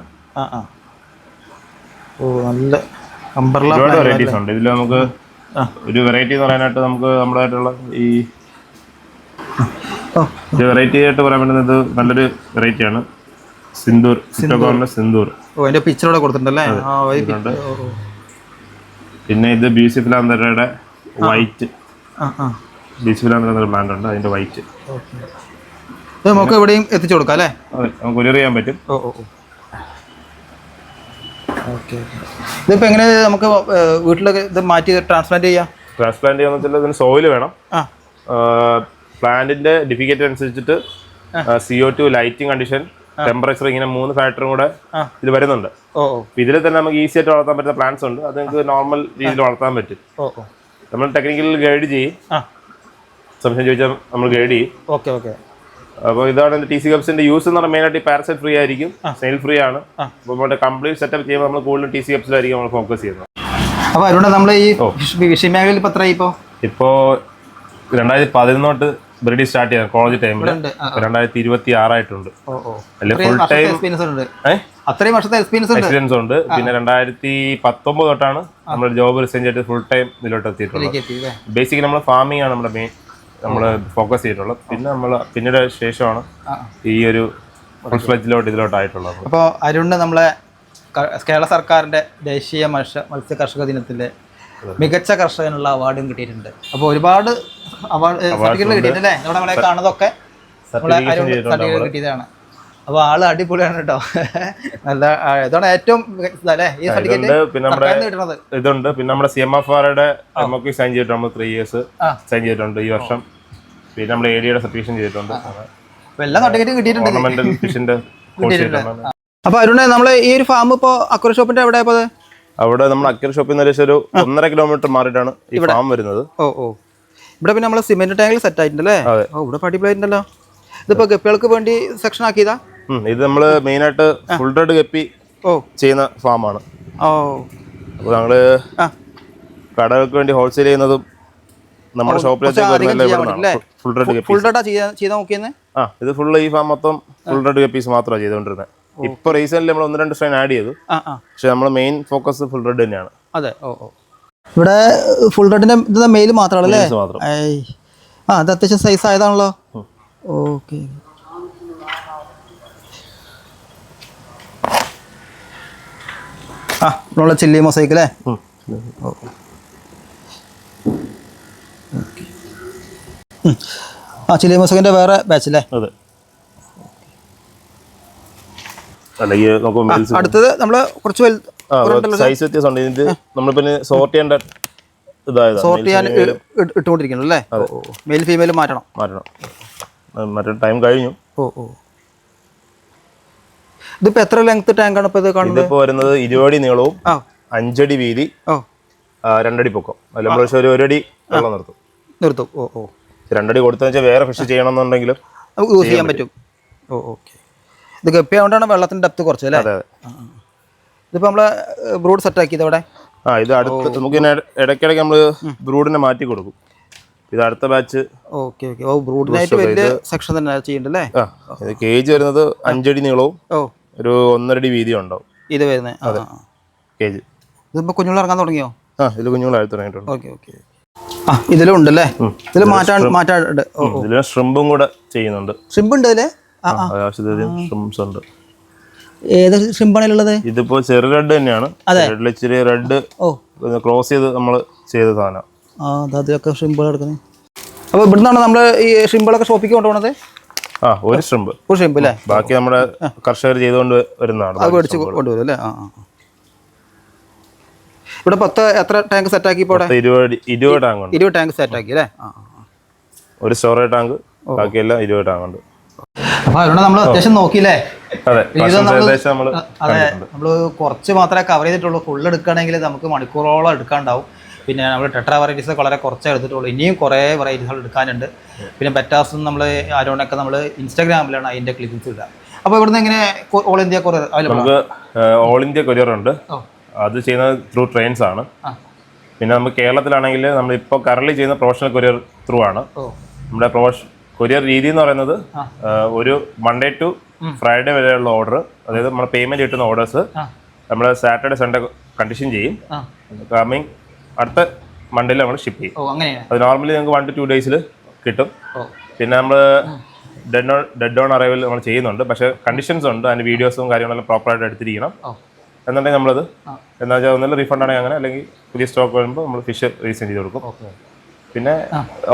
നല്ല ഒരുപാട് വെറൈറ്റീസ് ഉണ്ട്. ഇതിൽ നമുക്ക് ഒരു വെറൈറ്റി എന്ന് പറയാനായിട്ട് നമുക്ക് നമ്മുടേതായിട്ടുള്ള ഈ വെറൈറ്റി ആയിട്ട് പറയാൻ പറ്റുന്നത് നല്ലൊരു വെറൈറ്റിയാണ് സിന്ദൂർ. സിന്ദൂർ പിക്ചറോടെ കൊടുത്തിട്ടുണ്ടല്ലേ. പിന്നെ ഇത് BC ഫിലാന്തരയുടെ വൈറ്റ്. BC ഫിലാന്തര പ്ലാന്റ് ഉണ്ട്, അതിന്റെ വൈറ്റ്. നമുക്ക് എവിടെയും എത്തിച്ചു കൊടുക്കാം അല്ലേ? അതെ, നമുക്ക് കൊറിയർ ചെയ്യാൻ പറ്റും. ഇതിപ്പോ എങ്ങനെ നമുക്ക് വീട്ടിലൊക്കെ ഇത് മാറ്റി ട്രാൻസ്പ്ലാന്റ് ചെയ്യാം? ട്രാൻസ്പ്ലാന്റ് ചെയ്യാന്ന് വെച്ചാൽ ഇതിന് സോയിൽ വേണം. പ്ലാന്റിന്റെ ഡിഫിക്കറ്റ് അനുസരിച്ചിട്ട് CO2, ലൈറ്റിംഗ് കണ്ടീഷൻ, ടെമ്പറേച്ചർ, ഇങ്ങനെ 3 ഫാക്ടറും കൂടെ ഇത് വരുന്നുണ്ട്. ഇതിൽ തന്നെ നമുക്ക് ഈസി ആയിട്ട് വളർത്താൻ പറ്റുന്ന പ്ലാന്റ്സ് ഉണ്ട്. അത് നിങ്ങൾക്ക് നോർമൽ രീതിയിൽ വളർത്താൻ പറ്റും. നമ്മൾ ടെക്നിക്കൽ ഗൈഡ് ചെയ്യും. സംശയം ചോദിച്ചാൽ നമ്മൾ ഗൈഡ് ചെയ്യും. അപ്പോൾ ഇതാണ് TC കപ്സിന്റെ യൂസ് എന്ന് പറഞ്ഞാൽ മെയിനായിട്ട് പാരസൈറ്റ് ഫ്രീ ആയിരിക്കും, സെയിൽ ഫ്രീ ആണ്. അപ്പോൾ നമ്മുടെ കംപ്ലീറ്റ് സെറ്റപ്പ് ചെയ്യുമ്പോൾ നമ്മൾ കൂടുതലും TC കപ്സിലായിരിക്കും നമ്മൾ ഫോക്കസ് ചെയ്യുന്നത്. അപ്പോൾ അതുകൊണ്ട് നമ്മൾ ഈ ഫിഷ് മേഖലയിൽ ഇപ്പോൾ എത്ര ഇപ്പോൾ 2011 തൊട്ട് ബ്രീഡിംഗ് സ്റ്റാർട്ട് ചെയ്യാം. കോളേജ് ടൈമിൽ 2026 ആയിട്ടുണ്ട്. അത്രയും വർഷത്തെ എക്സ്പീരിയൻസ് ഉണ്ട്. പിന്നെ 2019 തൊട്ടാണ് നമ്മൾ ജോബ് റിസൈൻ ചെയ്തിട്ട് ഫുൾ ടൈം ഇതിലോട്ട് എത്തിയിട്ടുള്ളത്. ബേസിക്കലി നമ്മൾ ഫാമിംഗ് ആണ് നമ്മുടെ മെയിൻ നമ്മൾ ഫോക്കസ് ചെയ്തിട്ടുള്ളത്. പിന്നെ നമ്മൾ പിന്നീട് ശേഷമാണ് ഈ ഒരു ഫുൾ ഫ്ലെഡ്ജിലോട്ട് ഇതിലോട്ടായിട്ടുള്ളത്. അപ്പോൾ അരുണ് നമ്മളെ കേരള സർക്കാരിൻ്റെ ദേശീയ മത്സ്യ കർഷക ദിനത്തിൻ്റെ മികച്ച കർഷകനുള്ള അവാർഡും കിട്ടിയിട്ടുണ്ട്. അപ്പോൾ ഒരുപാട് അവാർഡ് സർട്ടിഫിക്കറ്റ് കിട്ടിയിട്ടല്ലേ? നമ്മളെ കാണുന്നതൊക്കെ സർട്ടിഫിക്കറ്റ് കിട്ടിയതാണ്. അപ്പോൾ ആള് അടിപൊളിയാണ് കേട്ടോ. നല്ല ഇതാണ് ഏറ്റവും ഈ സർട്ടിഫിക്കറ്റ് കിട്ടുന്നത്. ഇതുണ്ട്. പിന്നെ നമ്മുടെ CMFRയുടെ നമുക്ക് സൈൻ ചെയ്തിട്ടുണ്ട്. നമ്മൾ 3 years സൈൻ ചെയ്തിട്ടുണ്ട് ഈ വർഷം. പിന്നെ നമ്മുടെ ADയുടെ സർട്ടിഫിക്കേഷൻ ചെയ്തിട്ടുണ്ട്. എല്ലാ സർട്ടിഫിക്കറ്റും കിട്ടിയിട്ടുണ്ട്. ഫിഷിന്റെ അപ്പോൾ അരുണേ, നമ്മൾ ഈ ഒരു ഫാം ഇപ്പോൾ അക്വറി ഷോപ്പിന്റെ എവിടെ പോയത്? അവിടെ നമ്മൾ അക്വറി ഷോപ്പിൽ നിന്ന് ഏകദേശം ഒരു 1.5 കിലോമീറ്റർ മാറിയിട്ടാണ് ഈ ഫാം വരുന്നത്. ഇവിടെ പിന്നെ നമ്മൾ സിമെന്റ് ടാങ്കിൽ സെറ്റ് ആയിട്ടുണ്ടല്ലേ? ഇവിടെ അടിപൊളിയായിട്ടുണ്ടല്ലോ. ഇതിപ്പോ ഗപ്പികൾക്ക് വേണ്ടി സെക്ഷൻ ആക്കിയതാ? ഇത് നമ്മള് മെയിൻ ആയിട്ട് ഫുൾ റെഡ് ഗപ്പി ചെയ്യുന്ന ഫാമാണ്. അപ്പൊ ഞങ്ങള് കടകൾക്ക് വേണ്ടി ഹോൾസെയിൽ ചെയ്യുന്നതും നമ്മുടെ ഷോപ്പിലേക്ക് ഫുൾ റെഡ് ഇത് ഫുള്ള് ഈ ഫാം മൊത്തം ഫുൾ റെഡ് ഗപ്പീസ് മാത്രമാണ് ചെയ്തുകൊണ്ടിരുന്നത്. ഇപ്പൊ റീസെന്റ് നമ്മൾ 1-2 സ്ട്രെയിൻ ആഡ് ചെയ്തു. പക്ഷെ നമ്മളെ മെയിൻ ഫോക്കസ് ഫുൾ റെഡ് തന്നെയാണ്. അതെ. ഇവിടെ ഫുൾ റെഡിന്റെ ഇത് മെയിൽ മാത്രമല്ലേ? അത് അത്യാവശ്യം സൈസ് ആയതാണല്ലോ. ഓക്കെ. നമ്മളെ ചില്ലി മൊസൈക്ക് അല്ലേ? ചില്ലി മൊസൈക്കിന്റെ വേറെ ബാച്ച് അല്ലേ? അതെ. അടുത്തത് നമ്മള് കുറച്ച് സൈസ് വ്യത്യാസമുണ്ട്. ഇത് നമ്മളിപ്പോ സോർട്ട് ചെയ്യേണ്ട സോർട്ട് ചെയ്യാൻ ഇട്ടുകൊണ്ടിരിക്കുന്നു അല്ലേ? മെയിൽ ഫീമെയിൽ മാറ്റണം. മറ്റേ ടൈം കഴിഞ്ഞു. ഇതിപ്പോ എത്ര ലെങ്ത് ടാങ്കാണ് ഇപ്പൊ ഇത് കാണുന്നത്? ഇതിപ്പോ വരുന്നത് 20 അടി നീളവും 5 അടി വീതി 2 അടി പൊക്കം. അല്ല നമ്മൾ ഒരു 1 അടി വെള്ളം നിർത്തും. 2 അടി കൊടുത്തെന്ന് വെച്ചാൽ വേറെ ഫിഷ് ചെയ്യണമെന്നുണ്ടെങ്കിലും നമുക്ക് യൂസ് ചെയ്യാൻ പറ്റും. ഓക്കെ. ഇത് ഗപ്പി ആയതുകൊണ്ടാണ് വെള്ളത്തിന്റെ ഡെപ്ത് കുറച്ച് അല്ലേ? ഇതിപ്പോ നമ്മള് ബ്രൂഡ് സെറ്റ് ആക്കിയത് ഇവിടെ. ഇത് അടുത്ത് നമുക്ക് ഇടയ്ക്കിടയ്ക്ക് നമ്മള് ബ്രൂഡിനെ മാറ്റി കൊടുക്കും. ഇത് അടുത്ത ബാച്ച്. ഓക്കെ. ബ്രൂഡിനായിട്ട് വലിയ സെക്ഷൻ തന്നെ ചെയ്യണ്ടല്ലേ? ഇത് കേജ് വരുന്നത് 5 അടി നീളവും ഒരു 1.5 അടി വീതിയും ഉണ്ടാവും. ഇത് വരുന്നത് കേജ്. ഇതിപ്പോ കുഞ്ഞുങ്ങൾ ഇറങ്ങാൻ തുടങ്ങിയോ? ഇതിൽ കുഞ്ഞുങ്ങളായി തുടങ്ങിയിട്ടുണ്ട്. ഓക്കെ. ഇതിലും ഉണ്ടല്ലേ? ഇതിൽ മാറ്റാണ്ട് ഇതിൽ ഷ്രിമ്പും കൂടെ ചെയ്യുന്നുണ്ട്. ഷ്രിമ്പ് ഉണ്ട് ഇതില്? ആവശ്യത്തിന് ഷ്രിംപ്സ് ഉണ്ട്. ഏത് ഷിമ്പാണുള്ളത്? ഇതിപ്പോ ചെറു റെഡ് തന്നെയാണ്. റെഡിൽ ഇച്ചിരി റെഡ് ക്രോസ് ചെയ്ത് നമ്മൾ ചെയ്ത സാധനം. അതൊക്കെ ഷിമ്പുകൾ എടുക്കുന്നത്. അപ്പോൾ ഇവിടുന്നാണ് നമ്മൾ ഈ ഷിമ്പുകളൊക്കെ ഷോപ്പിക്ക് കൊണ്ടുപോകുന്നത്? ഒരു ഷ്രിമ്പ് അല്ലേ? ബാക്കി നമ്മുടെ കർഷകർ ചെയ്തുകൊണ്ട് വരുന്നതാണ്. അത് മേടിച്ച് കൊണ്ടുവരും അല്ലേ? ഇവിടെ എത്ര ടാങ്ക് സെറ്റാക്കി? ഇപ്പോൾ 20 ടാങ്ക് ഉണ്ട്. 20 ടാങ്ക് സെറ്റാക്കി അല്ലേ? ഒരു സ്റ്റോറേജ് ടാങ്ക്, ബാക്കിയെല്ലാം 20 ടാങ്ക് ഉണ്ട്. അപ്പോൾ അതുകൊണ്ട് നമ്മൾ അത്യാവശ്യം നോക്കിയില്ലേ? അതെ, നമ്മൾ കുറച്ച് മാത്രമേ കവർ ചെയ്തിട്ടുള്ളൂ. ഫുൾ എടുക്കുകയാണെങ്കിൽ നമുക്ക് മണിക്കൂറോളം എടുക്കാണ്ടാവും. പിന്നെ നമ്മൾ ടെട്രാ വെറൈറ്റീസ് വളരെ കുറച്ചേ എടുത്തിട്ടുള്ളൂ. ഇനിയും കുറേ വെറൈറ്റീസുകൾ എടുക്കാനുണ്ട്. പിന്നെ ബെറ്റാസും നമ്മൾ ആരോണൊക്കെ നമ്മൾ ഇൻസ്റ്റാഗ്രാമിലാണ് അതിൻ്റെ ക്ലിപ്പിംഗ്സ് ഇടുക. അപ്പോൾ ഇവിടുന്ന് എങ്ങനെ ഓൾ ഇന്ത്യ കൊറിയർ? നമുക്ക് ഓൾ ഇന്ത്യ കൊറിയർ ഉണ്ട്. അത് ചെയ്യുന്നത് ത്രൂ ട്രെയിൻസ് ആണ്. പിന്നെ നമുക്ക് കേരളത്തിലാണെങ്കിൽ നമ്മളിപ്പോൾ കറന്റ് ചെയ്യുന്ന പ്രൊഫഷണൽ കൊറിയർ ത്രൂ ആണ്. നമ്മുടെ കൊറിയർ രീതി എന്ന് പറയുന്നത് ഒരു മൺഡേ ടു ഫ്രൈഡേ വരെയുള്ള ഓർഡർ, അതായത് നമ്മൾ പേയ്മെന്റ് കിട്ടുന്ന ഓർഡേഴ്സ് നമ്മൾ സാറ്റർഡേ സൺഡേ കണ്ടീഷൻ ചെയ്യും. കമ്മിങ് അടുത്ത മൺഡേയിൽ നമ്മൾ ഷിപ്പ് ചെയ്യും. അത് നോർമലി നമുക്ക് 1 to 2 ഡേയ്സിൽ കിട്ടും. പിന്നെ നമ്മൾ ഡെഡ് ഓൺ അറൈവൽ നമ്മൾ ചെയ്യുന്നുണ്ട്. പക്ഷേ കണ്ടീഷൻസ് ഉണ്ട്, അതിൻ്റെ വീഡിയോസും കാര്യങ്ങളെല്ലാം പ്രോപ്പറായിട്ട് എടുത്തിരിക്കണം. എന്നുണ്ടെങ്കിൽ നമ്മളത് എന്താ വെച്ചാൽ ഒന്നല്ല റീഫണ്ട് ആണെങ്കിൽ അങ്ങനെ, അല്ലെങ്കിൽ പുതിയ സ്റ്റോക്ക് വരുമ്പോൾ നമ്മൾ ഫിഷ് റീസെൻഡ് ചെയ്ത് കൊടുക്കും. പിന്നെ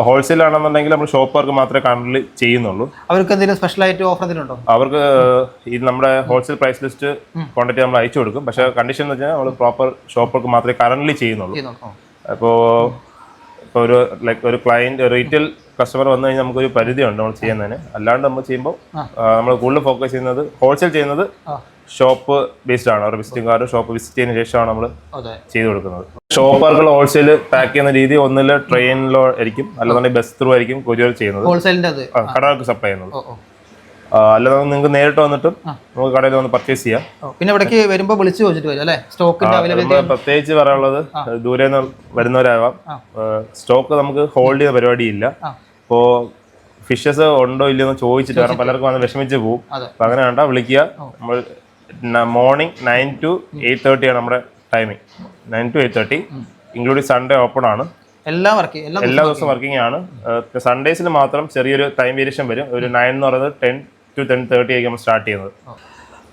ഹോൾസെയിൽ ആണെന്നുണ്ടെങ്കിൽ നമ്മൾ ഷോപ്പുകാർക്ക് മാത്രമേ കറന്റ് ചെയ്യുന്നുള്ളൂ. അവർക്ക് എന്തെങ്കിലും സ്പെഷ്യൽ ആയിട്ട് ഓഫർ എന്തെങ്കിലും ഉണ്ടോ? അവർക്ക് ഈ നമ്മുടെ ഹോൾസെയിൽ പ്രൈസ് ലിസ്റ്റ് ക്വാണ്ടിറ്റി നമ്മൾ അയച്ചു കൊടുക്കും. പക്ഷേ കണ്ടീഷൻ എന്ന് വെച്ചാൽ നമ്മൾ പ്രോപ്പർ ഷോപ്പുകൾക്ക് മാത്രമേ കറന്റ് ചെയ്യുന്നുള്ളൂ. അപ്പോൾ ഒരു ക്ലയൻറ്റ് റീറ്റെയിൽ കസ്റ്റമർ വന്നു കഴിഞ്ഞാൽ നമുക്കൊരു പരിധിയുണ്ട് നമ്മൾ ചെയ്യുന്നതിന്. അല്ലാണ്ട് നമ്മൾ ചെയ്യുമ്പോൾ നമ്മൾ കൂടുതൽ ഫോക്കസ് ചെയ്യുന്നത് ഹോൾസെയിൽ ചെയ്യുന്നത് ഷോപ്പ് ബേസ്ഡ് ആണ്. അവരുടെ വിസിറ്റിംഗ് കാർഡ് ഷോപ്പ് വിസിറ്റ് ചെയ്തതിനു ശേഷമാണ് നമ്മൾ ചെയ്ത് കൊടുക്കുന്നത്. ഷോപ്പുകാർക്ക് ഹോൾസെയിൽ പാക്ക് ചെയ്യുന്ന രീതി ഒന്നിൽ ട്രെയിനിലോ ആയിരിക്കും, അല്ലാതെ ബസ് ത്രൂ ആയിരിക്കും കൊറിയർ ചെയ്യുന്നത്, കടകൾക്ക് സപ്ലൈ ചെയ്യുന്നത്. അല്ലാതെ നിങ്ങൾക്ക് നേരിട്ട് വന്നിട്ടും നമുക്ക് കടയിൽ വന്ന് പർച്ചേസ് ചെയ്യാം. പിന്നെ ഇവിടേക്ക് വരുമ്പോൾ വിളിച്ചു ചോദിച്ചിട്ട് വരും അല്ലേ? പ്രത്യേകിച്ച് പറയാനുള്ളത്, ദൂരെ നിന്ന് വരുന്നവരാവാം, സ്റ്റോക്ക് നമുക്ക് ഹോൾഡ് ചെയ്യുന്ന പരിപാടിയില്ല. ഇപ്പോൾ ഫിഷസ് ഉണ്ടോ ഇല്ലയോ എന്ന് ചോദിച്ചിട്ട്, കാരണം പലർക്കും വന്ന് വിഷമിച്ച് പോകും. അപ്പം അങ്ങനെ വേണ്ട, വിളിക്കുക. നമ്മൾ മോർണിംഗ് 9 to 8:30 ആണ് നമ്മുടെ timing. 9 to 8:30 including Sunday open ആണ്. എല്ലാ ദിവസവും വർക്കിംഗ് ആണ്. സൺഡേസിൽ മാത്രം ചെറിയൊരു ടൈം വേരിയേഷൻ വരും. ഒരു 9 എന്ന് പറയുന്നത് 10 to 10:30 ആയിരിക്കും നമ്മൾ സ്റ്റാർട്ട് ചെയ്യുന്നത്.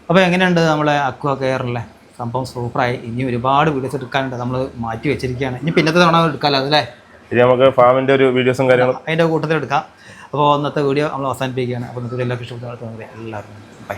അപ്പോൾ എങ്ങനെയുണ്ട് നമ്മളെ അക്വാ കെയറിലെ സംഭവം? സൂപ്പറായി. ഇനി ഒരുപാട് വീഡിയോസ് എടുക്കാനുണ്ട്, നമ്മൾ മാറ്റി വെച്ചിരിക്കുകയാണ്. ഇനി പിന്നത്തെ തവണ എടുക്കാമല്ലോ അതല്ലേ? ഇനി നമുക്ക് ഫാമിൻ്റെ ഒരു വീഡിയോസും കാര്യങ്ങളും അതിൻ്റെ കൂട്ടത്തിൽ എടുക്കാം. അപ്പോൾ ഇന്നത്തെ വീഡിയോ നമ്മൾ അവസാനിപ്പിക്കുകയാണ്. അപ്പോൾ ഇന്നത്തെ എല്ലാ കൃഷി എല്ലാവർക്കും ബൈ.